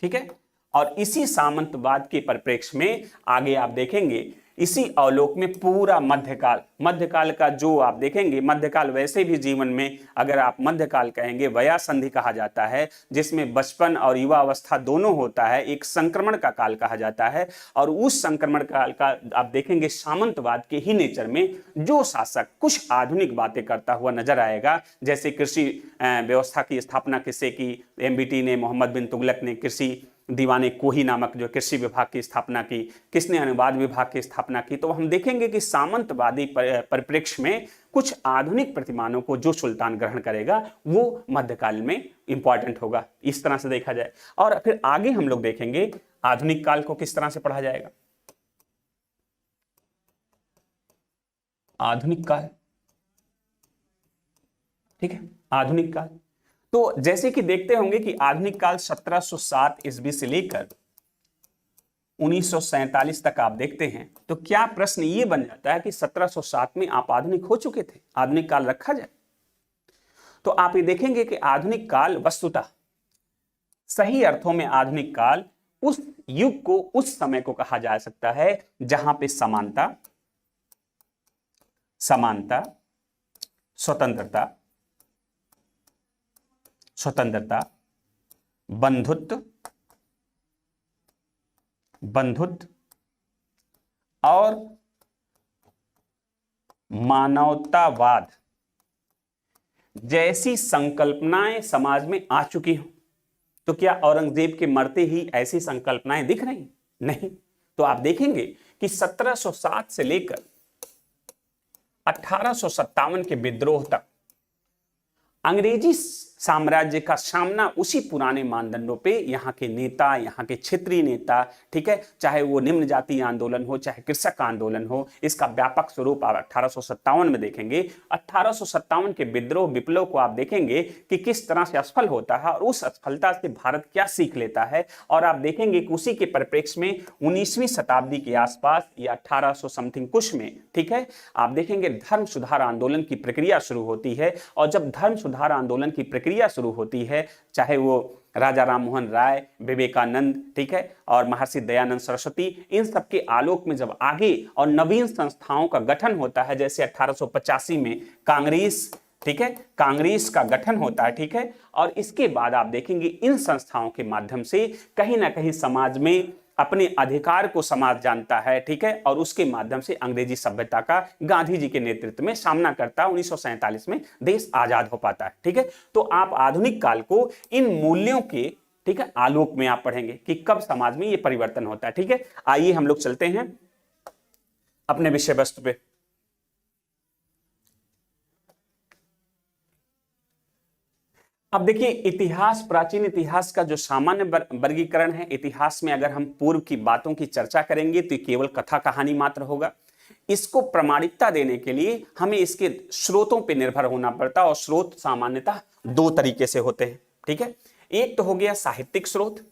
ठीक है। और इसी सामंतवाद के परिप्रेक्ष्य में आगे आप देखेंगे इसी अवलोक में पूरा मध्यकाल, मध्यकाल का जो आप देखेंगे, मध्यकाल वैसे भी जीवन में अगर आप मध्यकाल कहेंगे वया संधि कहा जाता है, जिसमें बचपन और युवा अवस्था दोनों होता है, एक संक्रमण का काल कहा जाता है। और उस संक्रमण काल का आप देखेंगे सामंतवाद के ही नेचर में जो शासक कुछ आधुनिक बातें करता हुआ नजर आएगा, जैसे कृषि व्यवस्था की स्थापना किससे की? एमबीटी ने, मोहम्मद बिन तुगलक ने कृषि दीवाने कोही नामक जो कृषि विभाग की स्थापना की, किसने अनुवाद विभाग की स्थापना की। तो हम देखेंगे कि सामंतवादी परिप्रेक्ष्य में कुछ आधुनिक प्रतिमानों को जो सुल्तान ग्रहण करेगा वो मध्यकाल में इंपॉर्टेंट होगा, इस तरह से देखा जाए। और फिर आगे हम लोग देखेंगे आधुनिक काल को किस तरह से पढ़ा जाएगा। आधुनिक काल, ठीक है, आधुनिक काल। तो जैसे कि देखते होंगे कि आधुनिक काल 1707 ईस्वी से लेकर 1947 तक आप देखते हैं, तो क्या प्रश्न ये बन जाता है कि 1707 में आप आधुनिक हो चुके थे, आधुनिक काल रखा जाए? तो आप ये देखेंगे कि आधुनिक काल वस्तुतः सही अर्थों में आधुनिक काल उस युग को, उस समय को कहा जा सकता है जहां पे समानता, स्वतंत्रता, बंधुत्व और मानवतावाद जैसी संकल्पनाएं समाज में आ चुकी हों। तो क्या औरंगजेब के मरते ही ऐसी संकल्पनाएं दिख रही? नहीं। तो आप देखेंगे कि 1707 से लेकर 1857 के विद्रोह तक अंग्रेजी साम्राज्य का सामना उसी पुराने मानदंडों पे यहाँ के नेता, यहाँ के क्षेत्रीय नेता, ठीक है, चाहे वो निम्न जाति आंदोलन हो, चाहे कृषक आंदोलन हो, इसका व्यापक स्वरूप आप 1857 में देखेंगे। 1857 के विद्रोह विप्लव को आप देखेंगे कि किस तरह से असफल होता है और उस असफलता से भारत क्या सीख लेता है। और आप देखेंगे कि उसी के परिप्रेक्ष्य में 19वीं शताब्दी के आसपास या 1800 समथिंग कुछ में, ठीक है, आप देखेंगे धर्म सुधार आंदोलन की प्रक्रिया शुरू होती है। और जब धर्म सुधार आंदोलन की प्रक्रिया शुरू होती है, चाहे वो राजा राम मोहन राय, विवेकानंद, ठीक है, और महर्षि दयानंद सरस्वती, इन सब के आलोक में जब आगे और नवीन संस्थाओं का गठन होता है, जैसे 1885 में कांग्रेस, ठीक है, कांग्रेस का गठन होता है, ठीक है, और इसके बाद आप देखेंगे इन संस्थाओं के माध्यम से कहीं ना कहीं समाज में अपने अधिकार को समाज जानता है, ठीक है, और उसके माध्यम से अंग्रेजी सभ्यता का गांधी जी के नेतृत्व में सामना करता है। 1947 में देश आजाद हो पाता है, ठीक है। तो आप आधुनिक काल को इन मूल्यों के, ठीक है, आलोक में आप पढ़ेंगे कि कब समाज में ये परिवर्तन होता है, ठीक है। आइए हम लोग चलते हैं अपने विषय वस्तु पे। अब देखिए, इतिहास, प्राचीन इतिहास का जो सामान्य वर्गीकरण है, इतिहास में अगर हम पूर्व की बातों की चर्चा करेंगे तो केवल कथा कहानी मात्र होगा। इसको प्रामाणिकता देने के लिए हमें इसके स्रोतों पर निर्भर होना पड़ता है, और स्रोत सामान्यतः दो तरीके से होते हैं, ठीक है। एक तो हो गया साहित्यिक स्रोत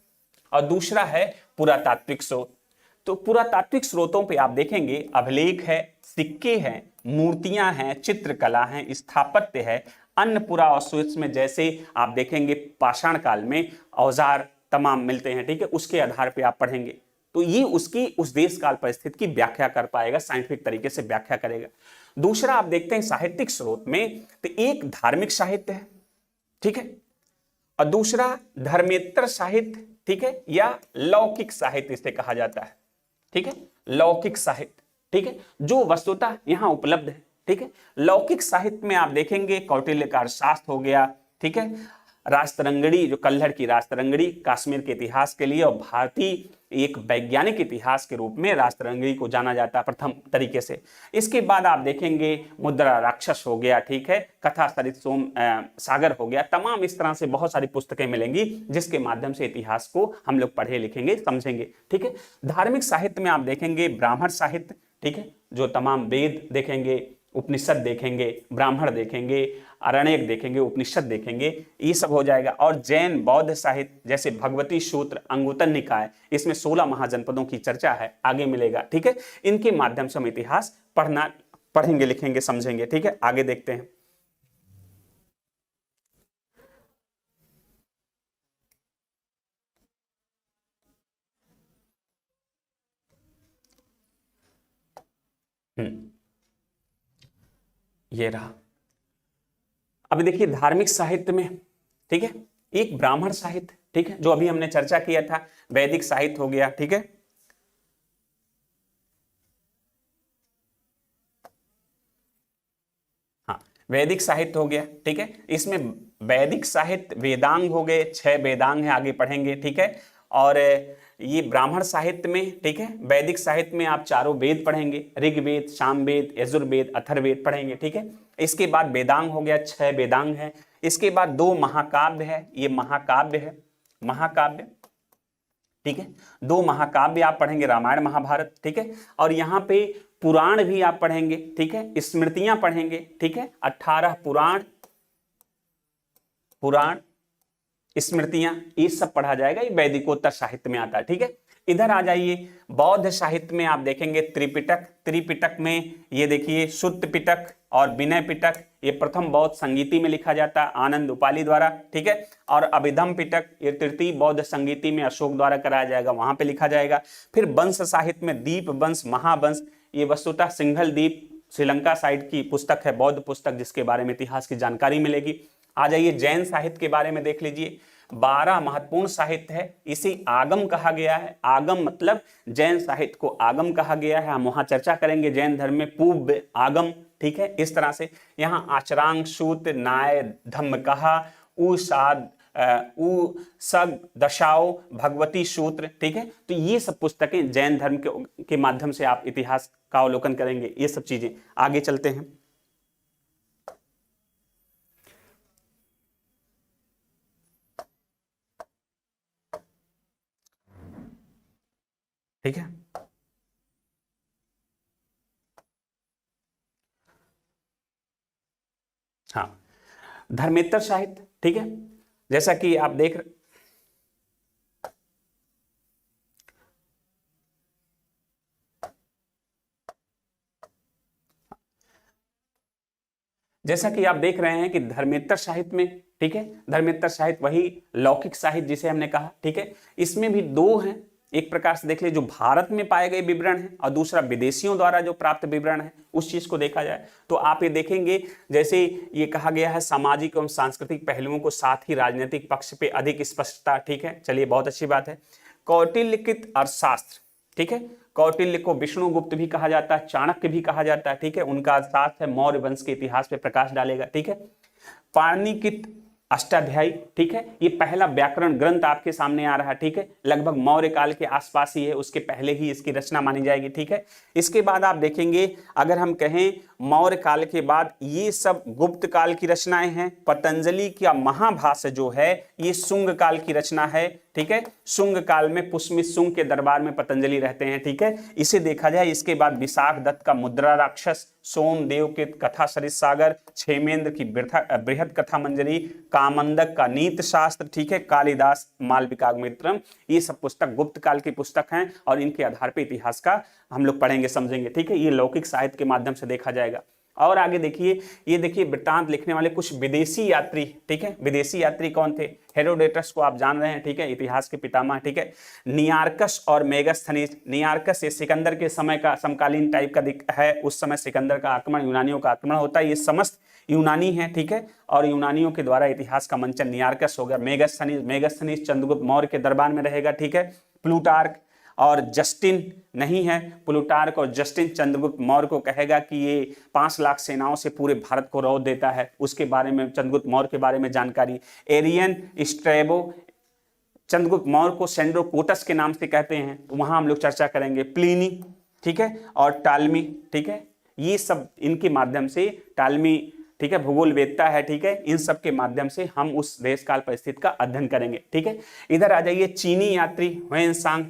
और दूसरा है पुरातात्विक स्रोत। तो पुरातात्विक स्रोतों पे आप देखेंगे अभिलेख है, सिक्के हैं, मूर्तियां हैं, चित्रकला है, स्थापत्य है, अन्य पुरावस्तु में जैसे आप देखेंगे पाषाण काल में औजार तमाम मिलते हैं, ठीक है, उसके आधार पे आप पढ़ेंगे। तो ये उसकी उस देश काल परिस्थिति की व्याख्या कर पाएगा, साइंटिफिक तरीके से व्याख्या करेगा। दूसरा आप देखते हैं साहित्यिक स्रोत में, तो एक धार्मिक साहित्य है, ठीक है, और दूसरा धर्मेतर साहित्य, ठीक है, या लौकिक साहित्य इसे कहा जाता है, ठीक है, लौकिक साहित्य, ठीक है, जो वस्तुतः यहां उपलब्ध है, ठीक है। लौकिक साहित्य में आप देखेंगे कौटिल्य का अर्थशास्त्र हो गया, ठीक है, राजतरंगिणी, जो कल्हड़ की राजतरंगिणी कश्मीर के इतिहास के लिए और भारतीय एक वैज्ञानिक इतिहास के रूप में राजतरंगिणी को जाना जाता है प्रथम तरीके से। इसके बाद आप देखेंगे मुद्रा राक्षस हो गया, ठीक है, कथा सरित सोम सागर हो गया, तमाम इस तरह से बहुत सारी पुस्तकें मिलेंगी जिसके माध्यम से इतिहास को हम लोग पढ़े लिखेंगे, समझेंगे, ठीक है। धार्मिक साहित्य में आप देखेंगे ब्राह्मण साहित्य, ठीक है, जो तमाम वेद देखेंगे, उपनिषद देखेंगे, ब्राह्मण देखेंगे, अरण्यक देखेंगे, उपनिषद देखेंगे, ये सब हो जाएगा। और जैन बौद्ध साहित्य जैसे भगवती सूत्र, अंगुत्तर निकाय, इसमें 16 महाजनपदों की चर्चा है, आगे मिलेगा, ठीक है। इनके माध्यम से हम इतिहास पढ़ेंगे, लिखेंगे, समझेंगे, ठीक है। आगे देखते हैं। ये रहा। अभी देखिए धार्मिक साहित्य में, ठीक है, एक ब्राह्मण साहित्य, ठीक है, जो अभी हमने चर्चा किया था, वैदिक साहित्य हो गया, ठीक है, हाँ, वैदिक साहित्य हो गया, ठीक है। इसमें वैदिक साहित्य वेदांग हो गए, 6 वेदांग हैं, आगे पढ़ेंगे, ठीक है। और ये ब्राह्मण साहित्य में, ठीक है, वैदिक साहित्य में आप चारों वेद पढ़ेंगे, ऋग्वेद, सामवेद, यजुर्वेद, अथर्ववेद पढ़ेंगे, ठीक है। इसके बाद वेदांग हो गया, 6 वेदांग है। इसके बाद 2 महाकाव्य है, ये महाकाव्य है, महाकाव्य, ठीक है, 2 महाकाव्य आप पढ़ेंगे, रामायण महाभारत, ठीक है। और यहाँ पे पुराण भी आप पढ़ेंगे, ठीक है, स्मृतियां पढ़ेंगे, ठीक है, 18 पुराण, स्मृतियां, ये सब पढ़ा जाएगा, ये वैदिकोत्तर साहित्य में आता है, ठीक है। इधर आ जाइए, बौद्ध साहित्य में आप देखेंगे त्रिपिटक, त्रिपिटक में ये देखिए शुद्ध पिटक और विनय पिटक, ये प्रथम बौद्ध संगीति में लिखा जाता है आनंद उपाली द्वारा, ठीक है। और अभिधम पिटक ये तृतीय बौद्ध संगीति में अशोक द्वारा कराया जाएगा, वहां पे लिखा जाएगा। फिर वंश साहित्य में दीप वंश, महावंश, ये वस्तुतः सिंघल द्वीप श्रीलंका साइड की पुस्तक है, बौद्ध पुस्तक, जिसके बारे में इतिहास की जानकारी मिलेगी। आ जाइए जैन साहित्य के बारे में देख लीजिए, 12 महत्वपूर्ण साहित्य है, इसे आगम कहा गया है। आगम मतलब जैन साहित्य को आगम कहा गया है। हम वहां चर्चा करेंगे जैन धर्म में पूर्व आगम, ठीक है। इस तरह से यहाँ आचरांग सूत्र, नाय धम्म कहा, उसाद उ सग दशाओ, भगवती सूत्र, ठीक है। तो ये सब पुस्तकें जैन धर्म के माध्यम से आप इतिहास का अवलोकन करेंगे। ये सब चीजें, आगे चलते हैं। ठीक है, हाँ, धर्मेतर साहित्य, ठीक है। जैसा कि आप देख, जैसा कि आप देख रहे हैं कि धर्मेतर साहित्य में, ठीक है, धर्मेतर साहित्य वही लौकिक साहित्य जिसे हमने कहा, ठीक है। इसमें भी दो हैं, एक प्रकार से देख ले जो भारत में पाए गए विवरण है और दूसरा विदेशियों द्वारा जो प्राप्त विवरण है, उस चीज को देखा जाए तो आप ये देखेंगे जैसे ये कहा गया है सामाजिक एवं सांस्कृतिक पहलुओं को साथ ही राजनीतिक पक्ष पे अधिक स्पष्टता, ठीक है। चलिए, बहुत अच्छी बात है। कौटिल्यकृत अर्थशास्त्र, ठीक है। कौटिल्य को विष्णुगुप्त भी कहा जाता है, चाणक्य भी कहा जाता है, ठीक है। उनका अर्थशास्त्र है, मौर्य वंश के इतिहास पे प्रकाश डालेगा, ठीक है। पाणिनिकित अष्टाध्यायी, ठीक है, ये पहला व्याकरण ग्रंथ आपके सामने आ रहा है, ठीक है। लगभग मौर्य काल के आसपास ही है, उसके पहले ही इसकी रचना मानी जाएगी, ठीक है। इसके बाद आप देखेंगे, अगर हम कहें मौर्य काल के बाद ये सब गुप्त काल की रचनाएं हैं। पतंजलि का महाभाष्य जो है ये शुंग काल की रचना है, ठीक है। शुंग काल में पुष्मित शुंग के दरबार में पतंजलि रहते हैं, ठीक है। इसे देखा जाए, इसके बाद विशाख दत्त का मुद्रा राक्षस, सोमदेव के कथा सरित सागर, क्षेमेंद्र की बृहद कथा मंजरी, कामंदक का नीत शास्त्र, ठीक है, कालिदास मालविकाग्निमित्रम, ये सब पुस्तक गुप्त काल की पुस्तक हैं और इनके आधार पर इतिहास का हम लोग पढ़ेंगे, समझेंगे, ठीक है। ये लौकिक साहित्य के माध्यम से देखा जाएगा। और आगे देखिए, ये देखिए वृत्तांत लिखने वाले कुछ विदेशी यात्री, ठीक है। विदेशी यात्री कौन थे? हेरोडेटस को आप जान रहे हैं, ठीक है, इतिहास के पितामह, ठीक है। नियार्कस और मेगास्थनीज। नियार्कस ये सिकंदर के समय का समकालीन टाइप का है। उस समय सिकंदर का आक्रमण, यूनानियों का आक्रमण होता है, ये समस्त यूनानी है, ठीक है। और यूनानियों के द्वारा इतिहास का मंचन नियार्कस हो गया। मेगास्थनीज, मेगास्थनीज चंद्रगुप्त मौर्य के दरबार में रहेगा, ठीक है। प्लूटार्क और जस्टिन नहीं है, प्लूटार्क और जस्टिन चंद्रगुप्त मौर्य को कहेगा कि ये 5 लाख सेनाओं से पूरे भारत को रौंद देता है, उसके बारे में, चंद्रगुप्त मौर्य के बारे में जानकारी। एरियन स्ट्रेबो, चंद्रगुप्त मौर्य को सेंड्रोकोटस के नाम से कहते हैं, तो वहां हम लोग चर्चा करेंगे। प्लिनी, ठीक है, और टालमी, ठीक है, ये सब इनके माध्यम से, टालमी, ठीक है, भूगोल वेदता है, ठीक है, इन सब के माध्यम से हम उस देश काल परिस्थिति का अध्ययन करेंगे, ठीक है। इधर आ जाइए, चीनी यात्री ह्वेनसांग।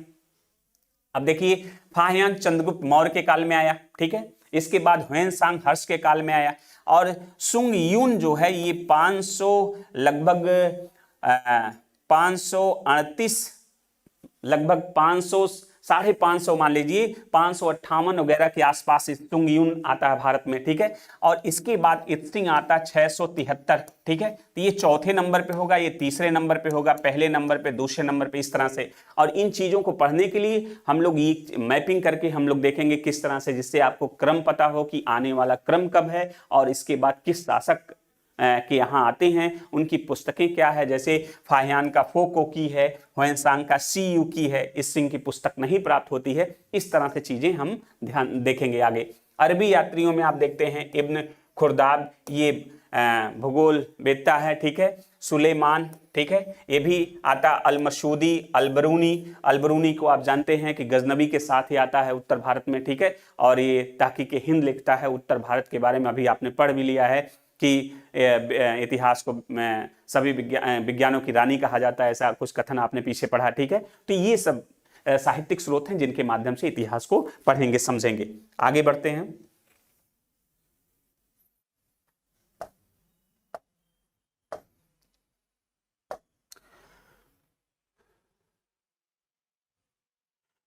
अब देखिए, फाहियान चंद्रगुप्त मौर्य के काल में आया, ठीक है। इसके बाद ह्वेनसांग हर्ष के काल में आया। और सुंग यून जो है ये 500 लगभग 538, लगभग 500, 550 मान लीजिए, 558 वगैरह के आसपास सुंग यून आता है भारत में, ठीक है। और इसके बाद इत्सिंग आता है 673, ठीक है। तो ये चौथे नंबर पे होगा, ये तीसरे नंबर पे होगा, पहले नंबर पे, दूसरे नंबर पे, इस तरह से। और इन चीजों को पढ़ने के लिए हम लोग ये मैपिंग करके हम लोग देखेंगे किस तरह से, जिससे आपको क्रम पता हो कि आने वाला क्रम कब है और इसके बाद किस शासक के यहाँ आते हैं, उनकी पुस्तकें क्या है। जैसे फाहियान का फोको की है, ह्वेनसांग का सी यू की है, इस सिंह की पुस्तक नहीं प्राप्त होती है। इस तरह से चीजें हम ध्यान देखेंगे आगे। अरबी यात्रियों में आप देखते हैं इब्न खुर्दाद, ये भूगोल वेदता है, ठीक है। सुलेमान, ठीक है, ये भी आता। अल-मसूदी, अल-बरूनी, अल-बरूनी को आप जानते हैं कि गजनबी के साथ ही आता है उत्तर भारत में, ठीक है। और ये तहकीक हिंद लिखता है उत्तर भारत के बारे में, अभी आपने पढ़ भी लिया है कि इतिहास को सभी विज्ञानों की रानी कहा जाता है, ऐसा कुछ कथन आपने पीछे पढ़ा, ठीक है। तो ये सब साहित्यिक स्रोत हैं जिनके माध्यम से इतिहास को पढ़ेंगे, समझेंगे। आगे बढ़ते हैं।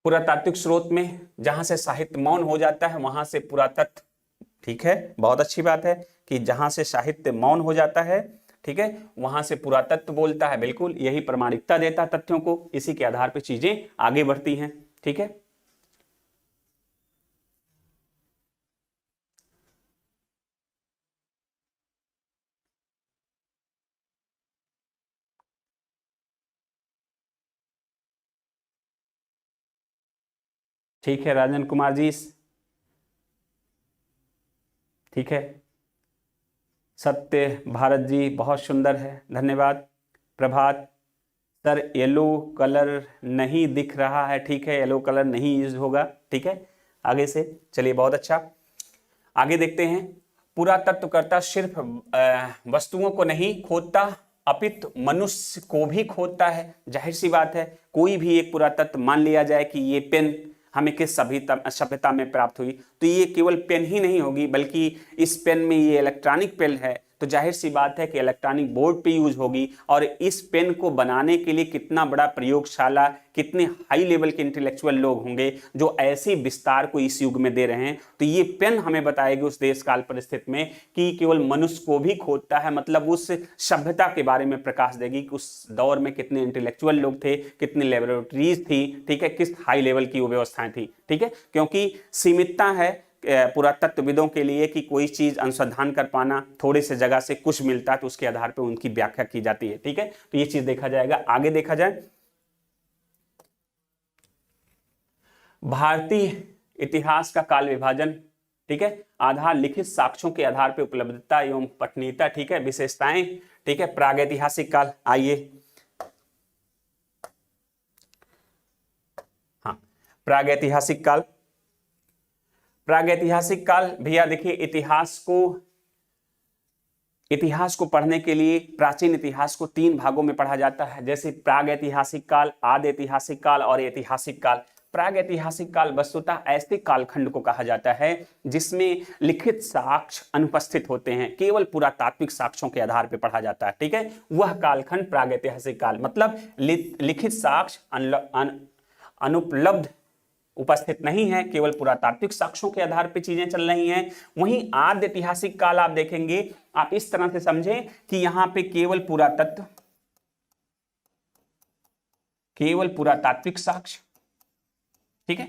पुरातात्विक स्रोत में जहां से साहित्य मौन हो जाता है वहां से पुरातत्व, ठीक है, बहुत अच्छी बात है कि जहां से साहित्य मौन हो जाता है, ठीक है, वहां से पुरातत्व बोलता है। बिल्कुल यही प्रमाणिकता देता है तथ्यों को, इसी के आधार पर चीजें आगे बढ़ती हैं, ठीक है। ठीक है राजन कुमार जी, ठीक है। सत्य भारत जी बहुत सुंदर है, धन्यवाद। प्रभात सर येलो कलर नहीं दिख रहा है, ठीक है, येलो कलर नहीं यूज होगा, ठीक है। आगे से चलिए, बहुत अच्छा। आगे देखते हैं। पुरातत्वकर्ता सिर्फ वस्तुओं को नहीं खोदता अपितु मनुष्य को भी खोदता है। जाहिर सी बात है, कोई भी एक पुरातत्व, मान लिया जाए कि ये पेन हमें किस सभ्यता में प्राप्त हुई, तो ये केवल पेन ही नहीं होगी, बल्कि इस पेन में ये इलेक्ट्रॉनिक पेन है, तो जाहिर सी बात है कि इलेक्ट्रॉनिक बोर्ड पे यूज होगी। और इस पेन को बनाने के लिए कितना बड़ा प्रयोगशाला, कितने हाई लेवल के इंटेलेक्चुअल लोग होंगे जो ऐसे विस्तार को इस युग में दे रहे हैं। तो ये पेन हमें बताएगी उस देश काल परिस्थिति में कि केवल मनुष्य को भी खोदता है, मतलब उस सभ्यता के बारे में प्रकाश देगी कि उस दौर में कितने इंटेलेक्चुअल लोग थे, कितनी लेबोरेटरीज थी, ठीक है, किस हाई लेवल की वो व्यवस्थाएं थी, ठीक है। क्योंकि सीमितता है पुरातत्वविदों के लिए कि कोई चीज अनुसंधान कर पाना, थोड़े से जगह से कुछ मिलता है तो उसके आधार पर उनकी व्याख्या की जाती है, ठीक है। तो ये चीज देखा जाएगा। आगे देखा जाए, भारतीय इतिहास का काल विभाजन, ठीक है, आधार लिखित साक्ष्यों के आधार पर उपलब्धता एवं पठनीयता, ठीक है, विशेषताएं, ठीक है। प्रागैतिहासिक काल, आइए, हाँ, प्रागैतिहासिक काल। प्रागैतिहासिक काल भैया देखिए, इतिहास को पढ़ने के लिए प्राचीन इतिहास को 3 भागों में पढ़ा जाता है, जैसे प्रागैतिहासिक काल, आदि ऐतिहासिक काल और ऐतिहासिक काल। प्रागैतिहासिक काल वस्तुतः ऐसे कालखंड को कहा जाता है जिसमें लिखित साक्ष्य अनुपस्थित होते हैं, केवल पुरातात्विक साक्ष्यों के आधार पर पढ़ा जाता है, ठीक है। वह कालखंड प्रागैतिहासिक काल, मतलब लिखित साक्ष्य अनुपलब्ध, उपस्थित नहीं है, केवल पुरातात्विक साक्ष्यों के आधार पर चीजें चल रही हैं। वहीं आद्य ऐतिहासिक काल आप देखेंगे, आप इस तरह से समझें कि यहां पे केवल पुरातात्विक साक्ष्य, ठीक है,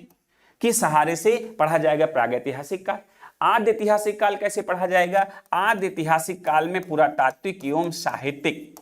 के सहारे से पढ़ा जाएगा प्रागैतिहासिक काल। आद्य ऐतिहासिक काल कैसे पढ़ा जाएगा? आद्य ऐतिहासिक काल में पुरातात्विक एवं साहित्यिक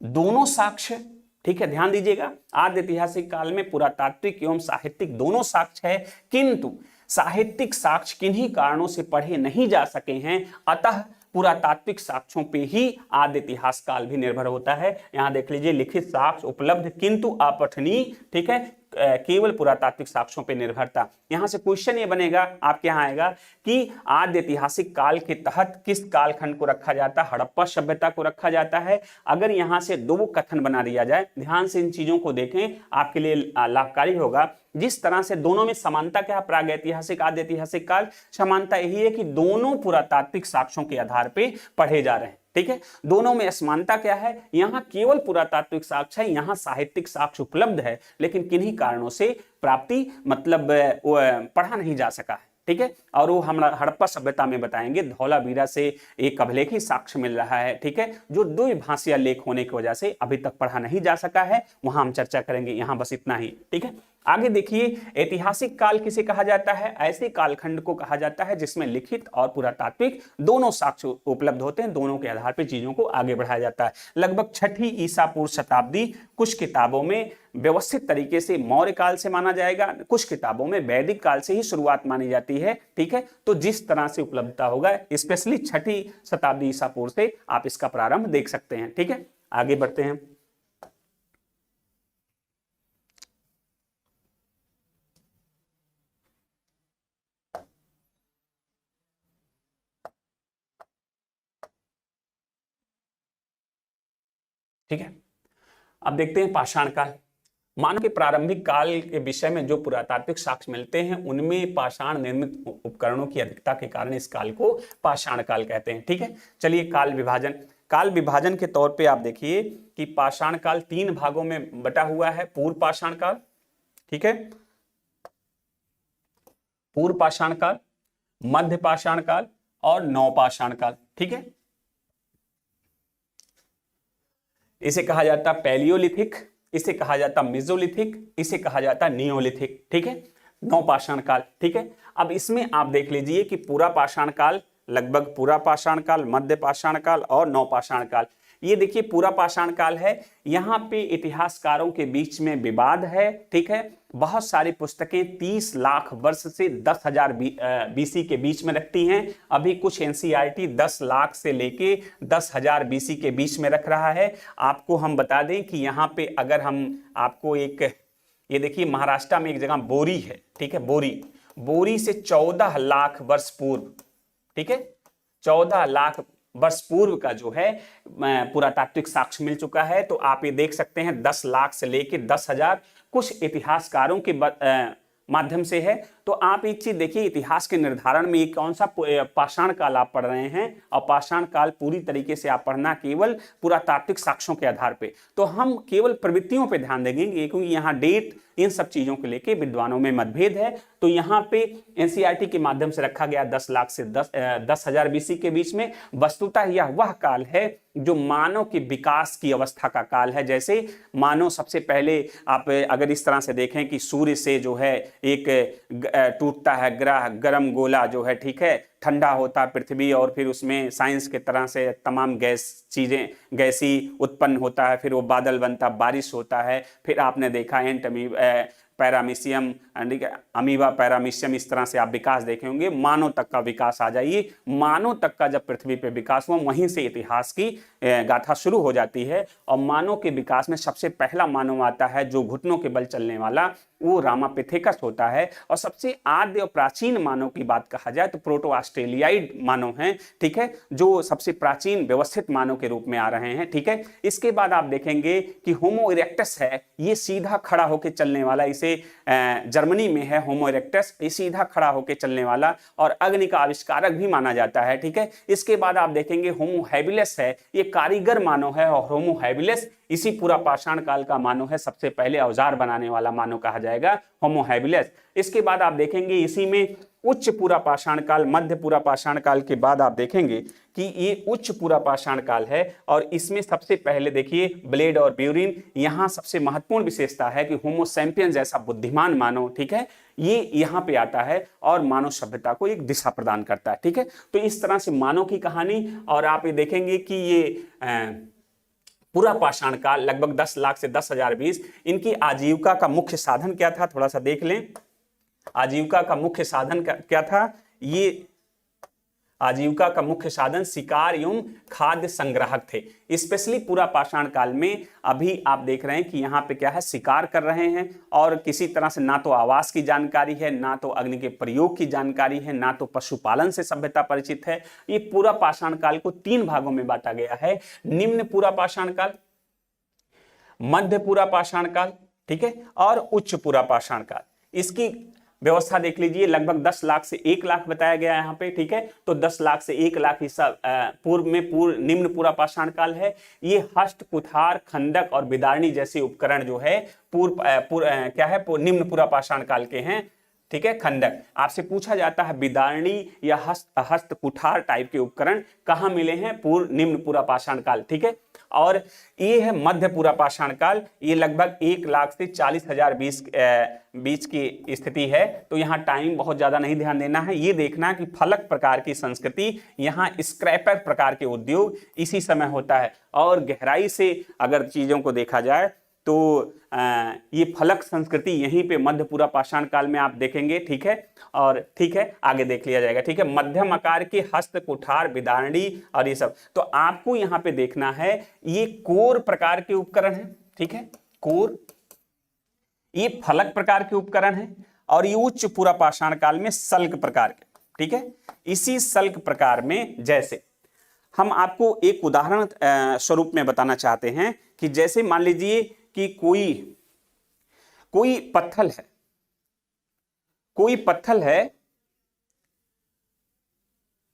दोनों साक्ष्य, ठीक है, ध्यान दीजिएगा, आद्य ऐतिहासिक काल में पुरातात्विक एवं साहित्यिक दोनों साक्ष्य है, किंतु साहित्यिक साक्ष्य किन्हीं कारणों से पढ़े नहीं जा सके हैं, अतः पुरातात्विक साक्ष्यों पे ही आद्य इतिहास काल भी निर्भर होता है। यहां देख लीजिए, लिखित साक्ष्य उपलब्ध किंतु अपठनीय, ठीक है, केवल पुरातात्विक साक्ष्यों पे निर्भरता। यहां से क्वेश्चन ये बनेगा आपके यहां आएगा कि आद्य ऐतिहासिक काल के तहत किस कालखंड को रखा जाता है? हड़प्पा सभ्यता को रखा जाता है। अगर यहां से 2 कथन बना दिया जाए, ध्यान से इन चीजों को देखें, आपके लिए लाभकारी होगा। जिस तरह से दोनों में समानता क्या है, प्रागैतिहासिक आद्य ऐतिहासिक काल, समानता यही है कि दोनों पुरातात्विक साक्ष्यों के आधार पर पढ़े जा रहे हैं, ठीक है। दोनों में असमानता क्या है? यहां केवल पुरातात्विक साक्ष्य है, यहां साहित्यिक साक्ष्य उपलब्ध है, लेकिन किन्हीं कारणों से प्राप्ति मतलब पढ़ा नहीं जा सका है, ठीक है। और वो हम हड़प्पा सभ्यता में बताएंगे, धौलावीरा से एक अभिलेखी साक्ष्य मिल रहा है, ठीक है, जो द्विभाषीय लेख होने की वजह से अभी तक पढ़ा नहीं जा सका है, वहां हम चर्चा करेंगे। यहां बस इतना ही, ठीक है। आगे देखिए, ऐतिहासिक काल किसे कहा जाता है? ऐसे कालखंड को कहा जाता है जिसमें लिखित और पुरातात्विक दोनों साक्ष्य उपलब्ध होते हैं, दोनों के आधार पर चीजों को आगे बढ़ाया जाता है। लगभग 6वीं ईसा पूर्व शताब्दी कुछ किताबों में व्यवस्थित तरीके से मौर्य काल से माना जाएगा, कुछ किताबों में वैदिक काल से ही शुरुआत मानी जाती है, ठीक है। तो जिस तरह से उपलब्धता होगा, स्पेशली 6वीं शताब्दी ईसा पूर्व से आप इसका प्रारंभ देख सकते हैं, ठीक है। आगे बढ़ते हैं। ठीक है, अब देखते हैं पाषाण काल। मानव के प्रारंभिक काल के विषय में जो पुरातात्विक साक्ष्य मिलते हैं, उनमें पाषाण निर्मित उपकरणों की अधिकता के कारण इस काल को पाषाण काल कहते हैं, ठीक है। चलिए, काल विभाजन के तौर पे आप देखिए कि पाषाण काल 3 भागों में बटा हुआ है। पूर्व पाषाण काल, ठीक है, पूर्व पाषाण काल, मध्य पाषाण काल और नवपाषाण काल, ठीक है। इसे कहा जाता पैलियोलिथिक, इसे कहा जाता मेसोलिथिक, इसे कहा जाता नियोलिथिक, ठीक है, नवपाषाण काल, ठीक है। अब इसमें आप देख लीजिए कि पूरा पाषाण काल, लगभग पूरा पाषाण काल, मध्य पाषाण काल और नवपाषाण काल, ये देखिए पूरा पाषाण काल है। यहाँ पे इतिहासकारों के बीच में विवाद है, ठीक है। बहुत सारी पुस्तकें 30 लाख वर्ष से 10,000 बीसी के बीच में रखती हैं। अभी कुछ एनसीईआरटी 10 लाख से लेके 10,000 बीसी के बीच में रख रहा है। आपको हम बता दें कि यहाँ पे अगर हम आपको एक, ये देखिए महाराष्ट्र में एक जगह बोरी है, ठीक है, बोरी से 14 लाख वर्ष पूर्व, ठीक है, 14 लाख वर्ष पूर्व का जो है पुरातात्विक साक्ष्य मिल चुका है। तो आप ये देख सकते हैं 10 लाख से लेके 10,000 कुछ इतिहासकारों के माध्यम से है। तो आप एक चीज देखिए, इतिहास के निर्धारण में ये कौन सा पाषाण काल आप पढ़ रहे हैं, और पाषाण काल पूरी तरीके से आप पढ़ना केवल पुरातात्विक साक्ष्यों के आधार पे। तो हम केवल प्रवृत्तियों पे ध्यान देंगे, क्योंकि यहाँ डेट इन सब चीजों को लेके विद्वानों में मतभेद है। तो यहाँ पे एनसीईआरटी के माध्यम से रखा गया 10 लाख से 10,000 बीसी के बीच में। वस्तुतः यह वह काल है जो मानव के विकास की अवस्था का काल है। जैसे मानव सबसे पहले आप अगर इस तरह से देखें कि सूर्य से जो है एक टूटता है ग्रह, गर्म गोला जो है, ठीक है, ठंडा होता है पृथ्वी, और फिर उसमें साइंस के तरह से तमाम गैसी उत्पन्न होता है, फिर वो बादल बनता, बारिश होता है। फिर आपने देखा पैरामीशियम, अमीबा पैरामीशियम, इस तरह से आप विकास देखे होंगे। मानव तक का विकास आ जाइए, मानव तक का जब पृथ्वी पे विकास हुआ, वहीं से इतिहास की गाथा शुरू हो जाती है। और मानव के विकास में सबसे पहला मानव आता है जो घुटनों के बल चलने वाला, वो रामापिथेकस होता है। और सबसे आद्य और प्राचीन मानव की बात कहा जाए तो प्रोटो ऑस्ट्रेलियाइड मानव हैं, ठीक है, जो सबसे प्राचीन व्यवस्थित मानव के रूप में आ रहे हैं, ठीक है। इसके बाद आप देखेंगे कि होमो इरेक्टस है, ये सीधा खड़ा होकर चलने वाला, इसे जर्मनी में है होमो इरेक्टस, ये सीधा खड़ा होकर चलने वाला और अग्नि का आविष्कारक भी माना जाता है, ठीक है। इसके बाद आप देखेंगे होमो हैबिलस है, ये कारीगर मानव है, और होमो हैबिलस इसी पूरा पाषाण काल का मानव है, सबसे पहले औजार बनाने वाला मानव कहा जाएगा होमो हैबिलस। इसके बाद आप देखेंगे इसी में उच्च पूरा पाषाण काल, मध्य पूरा पाषाण काल के बाद आप देखेंगे कि ये उच्च पूरा पाषाण काल है। और इसमें सबसे पहले देखिए ब्लेड और ब्यूरिन, यहाँ सबसे महत्वपूर्ण विशेषता है कि होमो सैपियंस जैसा बुद्धिमान मानव, ठीक है, ये यहाँ पे आता है और मानव सभ्यता को एक दिशा प्रदान करता है, ठीक है। तो इस तरह से मानव की कहानी। और आप ये देखेंगे कि ये पूरा पाषाण काल लगभग 10 लाख से 10,000 बीस, इनकी आजीविका का मुख्य साधन क्या था, थोड़ा सा देख लें। आजीविका का मुख्य साधन क्या था, ये आजीविका का मुख्य साधन शिकार एवं खाद्य संग्राहक थे। स्पेशली पूरा पाषाण काल में अभी आप देख रहे हैं कि यहाँ पे क्या है, शिकार कर रहे हैं, और किसी तरह से ना तो आवास की जानकारी है, ना तो अग्नि के प्रयोग की जानकारी है, ना तो पशुपालन से सभ्यता परिचित है। ये पूरा पाषाण काल को 3 भागों में बांटा गया है, निम्न पूरा पाषाण काल, मध्य पूरा पाषाण काल, ठीक है, और उच्च पूरा पाषाण काल। इसकी व्यवस्था देख लीजिए, लगभग 10 लाख से 1 लाख बताया गया है यहाँ पे, ठीक है। तो 10 लाख से 1 लाख हिस्सा पूर्व में निम्न पूरा पाषाण काल है। ये हस्त, कुठार, खंडक और बिदारणी जैसे उपकरण जो है निम्न पूरा पाषाण काल के हैं, ठीक है। खंडक आपसे पूछा जाता है बिदारणी या हस्त कुठार टाइप के उपकरण कहाँ मिले हैं, निम्न पूरा पाषाण काल, ठीक है। और ये है मध्य पूरा पाषाण काल, ये लगभग 1 लाख से 40,000 बीच की स्थिति है। तो यहाँ टाइम बहुत ज्यादा नहीं ध्यान देना है, ये देखना है कि फलक प्रकार की संस्कृति, यहाँ स्क्रैपर प्रकार के उद्योग इसी समय होता है। और गहराई से अगर चीजों को देखा जाए तो ये फलक संस्कृति यहीं पे मध्य पूरा पाषाण काल में आप देखेंगे, ठीक है। और ठीक है, आगे देख लिया जाएगा, ठीक है। मध्यम आकार के हस्त, कुठार, बिदारणी और ये सब, तो आपको यहाँ पे देखना है ये कोर प्रकार के उपकरण है, ठीक है। कोर ये फलक प्रकार के उपकरण है, और ये उच्च पूरा पाषाण काल में सल्क प्रकार के, ठीक है। इसी सल्क प्रकार में जैसे हम आपको एक उदाहरण स्वरूप में बताना चाहते हैं कि जैसे मान लीजिए कि कोई पत्थर है,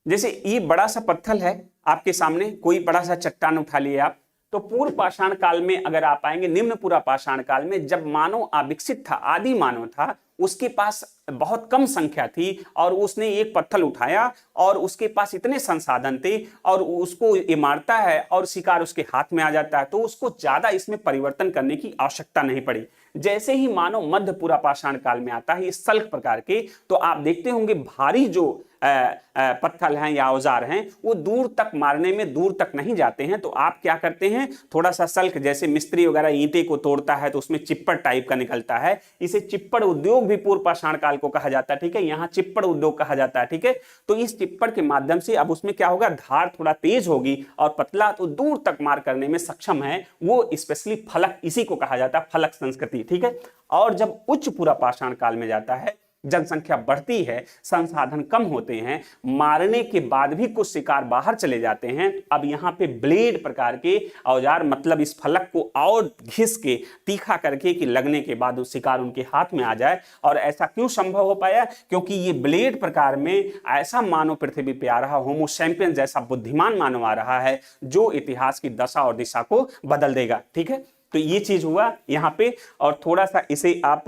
जैसे ये बड़ा सा पत्थर है आपके सामने, कोई बड़ा सा चट्टान उठा लिए आप, तो पूर्व पाषाण काल में अगर आप आएंगे, निम्न पूरा पाषाण काल में जब मानव अविकसित था, आदि मानव था, उसके पास बहुत कम संख्या थी और उसने एक पत्थर उठाया और उसके पास इतने संसाधन थे और उसको ये मारता है और शिकार उसके हाथ में आ जाता है, तो उसको ज्यादा इसमें परिवर्तन करने की आवश्यकता नहीं पड़ी। जैसे ही मानव मध्य पूरा पाषाण काल में आता है इस सल्क प्रकार के, तो आप देखते होंगे भारी जो पत्थर हैं या औजार हैं वो दूर तक मारने में दूर तक नहीं जाते हैं, तो आप क्या करते हैं, थोड़ा सा सल्क, जैसे मिस्त्री वगैरह ईंटे को तोड़ता है तो उसमें चिप्पड़ टाइप का निकलता है, इसे चिप्पड़ उद्योग भी पूर्व पाषाण काल को कहा जाता है, ठीक है, यहाँ चिप्पड़ उद्योग कहा जाता है, ठीक है। तो इस चिप्पड़ के माध्यम से अब उसमें क्या होगा, धार थोड़ा तेज होगी और पतला तो दूर तक मार करने में सक्षम है, वो स्पेशली फलक, इसी को कहा जाता है फलक संस्कृति, ठीक है। और जब उच्च पूरा पाषाण काल में जाता है, जनसंख्या बढ़ती है, संसाधन कम होते हैं, मारने के बाद भी कुछ शिकार बाहर चले जाते हैं, अब यहां पे ब्लेड प्रकार के औजार, मतलब इस फलक को और घिस के तीखा करके कि लगने के बाद उस शिकार उनके हाथ में आ जाए। और ऐसा क्यों संभव हो पाया, क्योंकि ये ब्लेड प्रकार में ऐसा मानव पृथ्वी पे आ रहा, होमो सैपियंस जैसा बुद्धिमान मानव आ रहा है जो इतिहास की दशा और दिशा को बदल देगा, ठीक है। तो ये चीज हुआ यहां पे, और थोड़ा सा इसे आप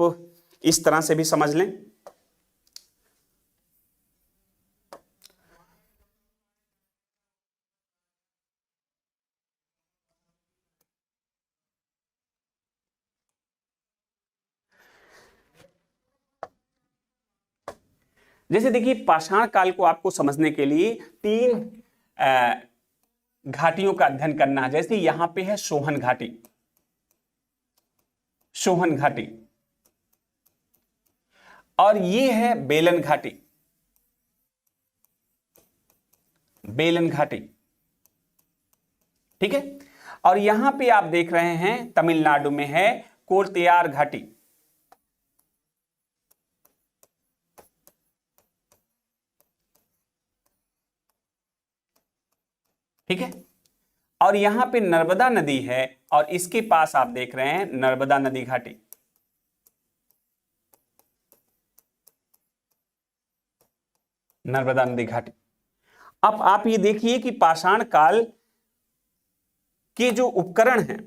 इस तरह से भी समझ लें। जैसे देखिए, पाषाण काल को आपको समझने के लिए तीन घाटियों का अध्ययन करना है। जैसे यहां पे है सोहन घाटी, सोहन घाटी, और ये है बेलन घाटी, बेलन घाटी, ठीक है। और यहां पे आप देख रहे हैं तमिलनाडु में है कोरतेयार घाटी, ठीक है। और यहां पे नर्मदा नदी है और इसके पास आप देख रहे हैं नर्मदा नदी घाटी, नर्मदा नदी घाटी। अब आप ये देखिए कि पाषाण काल के जो उपकरण हैं,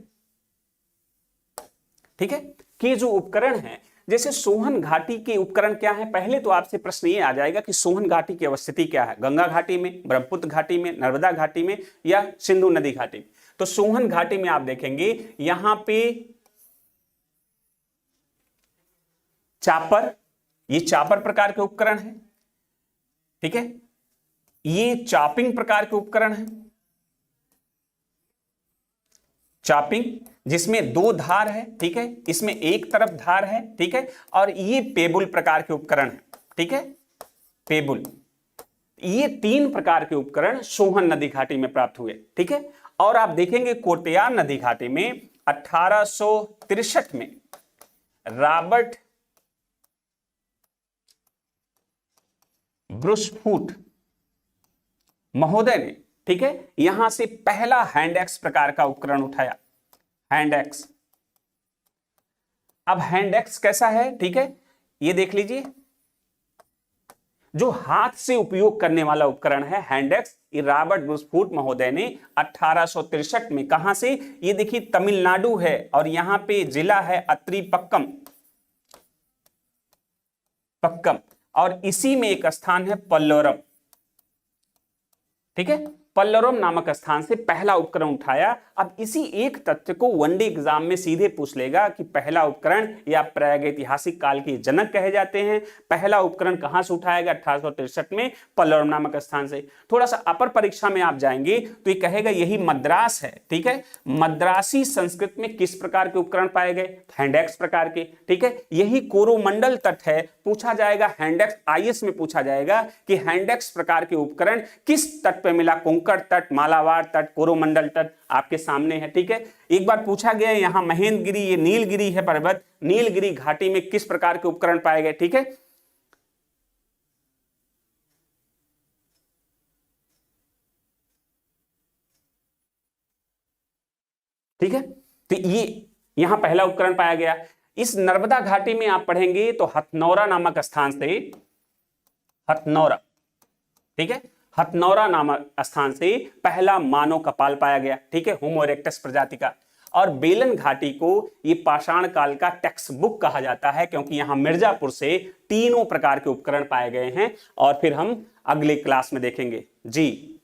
ठीक है, के जो उपकरण हैं, जैसे सोहन घाटी के उपकरण क्या है, पहले तो आपसे प्रश्न ये आ जाएगा कि सोहन घाटी की अवस्थिति क्या है, गंगा घाटी में, ब्रह्मपुत्र घाटी में, नर्मदा घाटी में, या सिंधु नदी घाटी में। तो सोहन घाटी में आप देखेंगे यहां पे चापर, ये चापर प्रकार के उपकरण है, ठीक है, ये चापिंग प्रकार के उपकरण है, चापिंग जिसमें दो धार है, ठीक है, इसमें एक तरफ धार है, ठीक है, और ये पेबुल प्रकार के उपकरण है, ठीक है, पेबुल। ये तीन प्रकार के उपकरण सोहन नदी घाटी में प्राप्त हुए, ठीक है। और आप देखेंगे कोरतेयार नदी घाटी में 1863 में रॉबर्ट ब्रूसफूट महोदय ने, ठीक है, यहां से पहला हैंड एक्स प्रकार का उपकरण उठाया, हैंड एक्स। अब हैंड एक्स कैसा है, ठीक है, ये देख लीजिए, जो हाथ से उपयोग करने वाला उपकरण है हैंड एक्स, ये रॉबर्ट ब्रूसफूट महोदय ने 1863 में, कहां से, ये देखिए तमिलनाडु है और यहां पे जिला है अत्रीपक्कम, पक्कम, और इसी में एक स्थान है पल्लोरम, ठीक है, पल्लोरम नामक स्थान से पहला उपकरण उठाया। अब इसी एक तथ्य को वनडे एग्जाम में सीधे पूछ लेगा कि पहला उपकरण या प्रागैतिहासिक काल के जनक कहे जाते हैं, पहला उपकरण कहां से उठाया गया, 1863 में पल्लोरम नामक स्थान से। थोड़ा सा अपर परीक्षा में आप जाएंगे तो ये कहेगा यही मद्रास है, ठीक है, मद्रासी संस्कृत में किस प्रकार के उपकरण पाए गए, हैंडेक्स प्रकार के, ठीक है। यही कोरोमंडल तट है, पूछा जाएगा हैंडेक्स, आईएएस में पूछा जाएगा कि हैंडेक्स प्रकार के उपकरण किस तट पे मिला, कोंकण तट, मालाबार तट, कोरोमंडल तट आपके सामने है, ठीक है। एक बार पूछा गया यहां महेंद्रगिरी, ये नीलगिरी है पर्वत, नीलगिरी घाटी में किस प्रकार के उपकरण पाए गए, ठीक है। ठीक है, तो ये यहां पहला उपकरण पाया गया। इस नर्मदा घाटी में आप पढ़ेंगे तो हथनौरा नामक स्थान से, हथनौरा, ठीक है, हथनौरा नामक स्थान से पहला मानव कपाल पाया गया, ठीक है, होमो इरेक्टस प्रजाति का। और बेलन घाटी को ये पाषाण काल का टेक्स्ट बुक कहा जाता है, क्योंकि यहां मिर्जापुर से तीनों प्रकार के उपकरण पाए गए हैं, और फिर हम अगले क्लास में देखेंगे जी।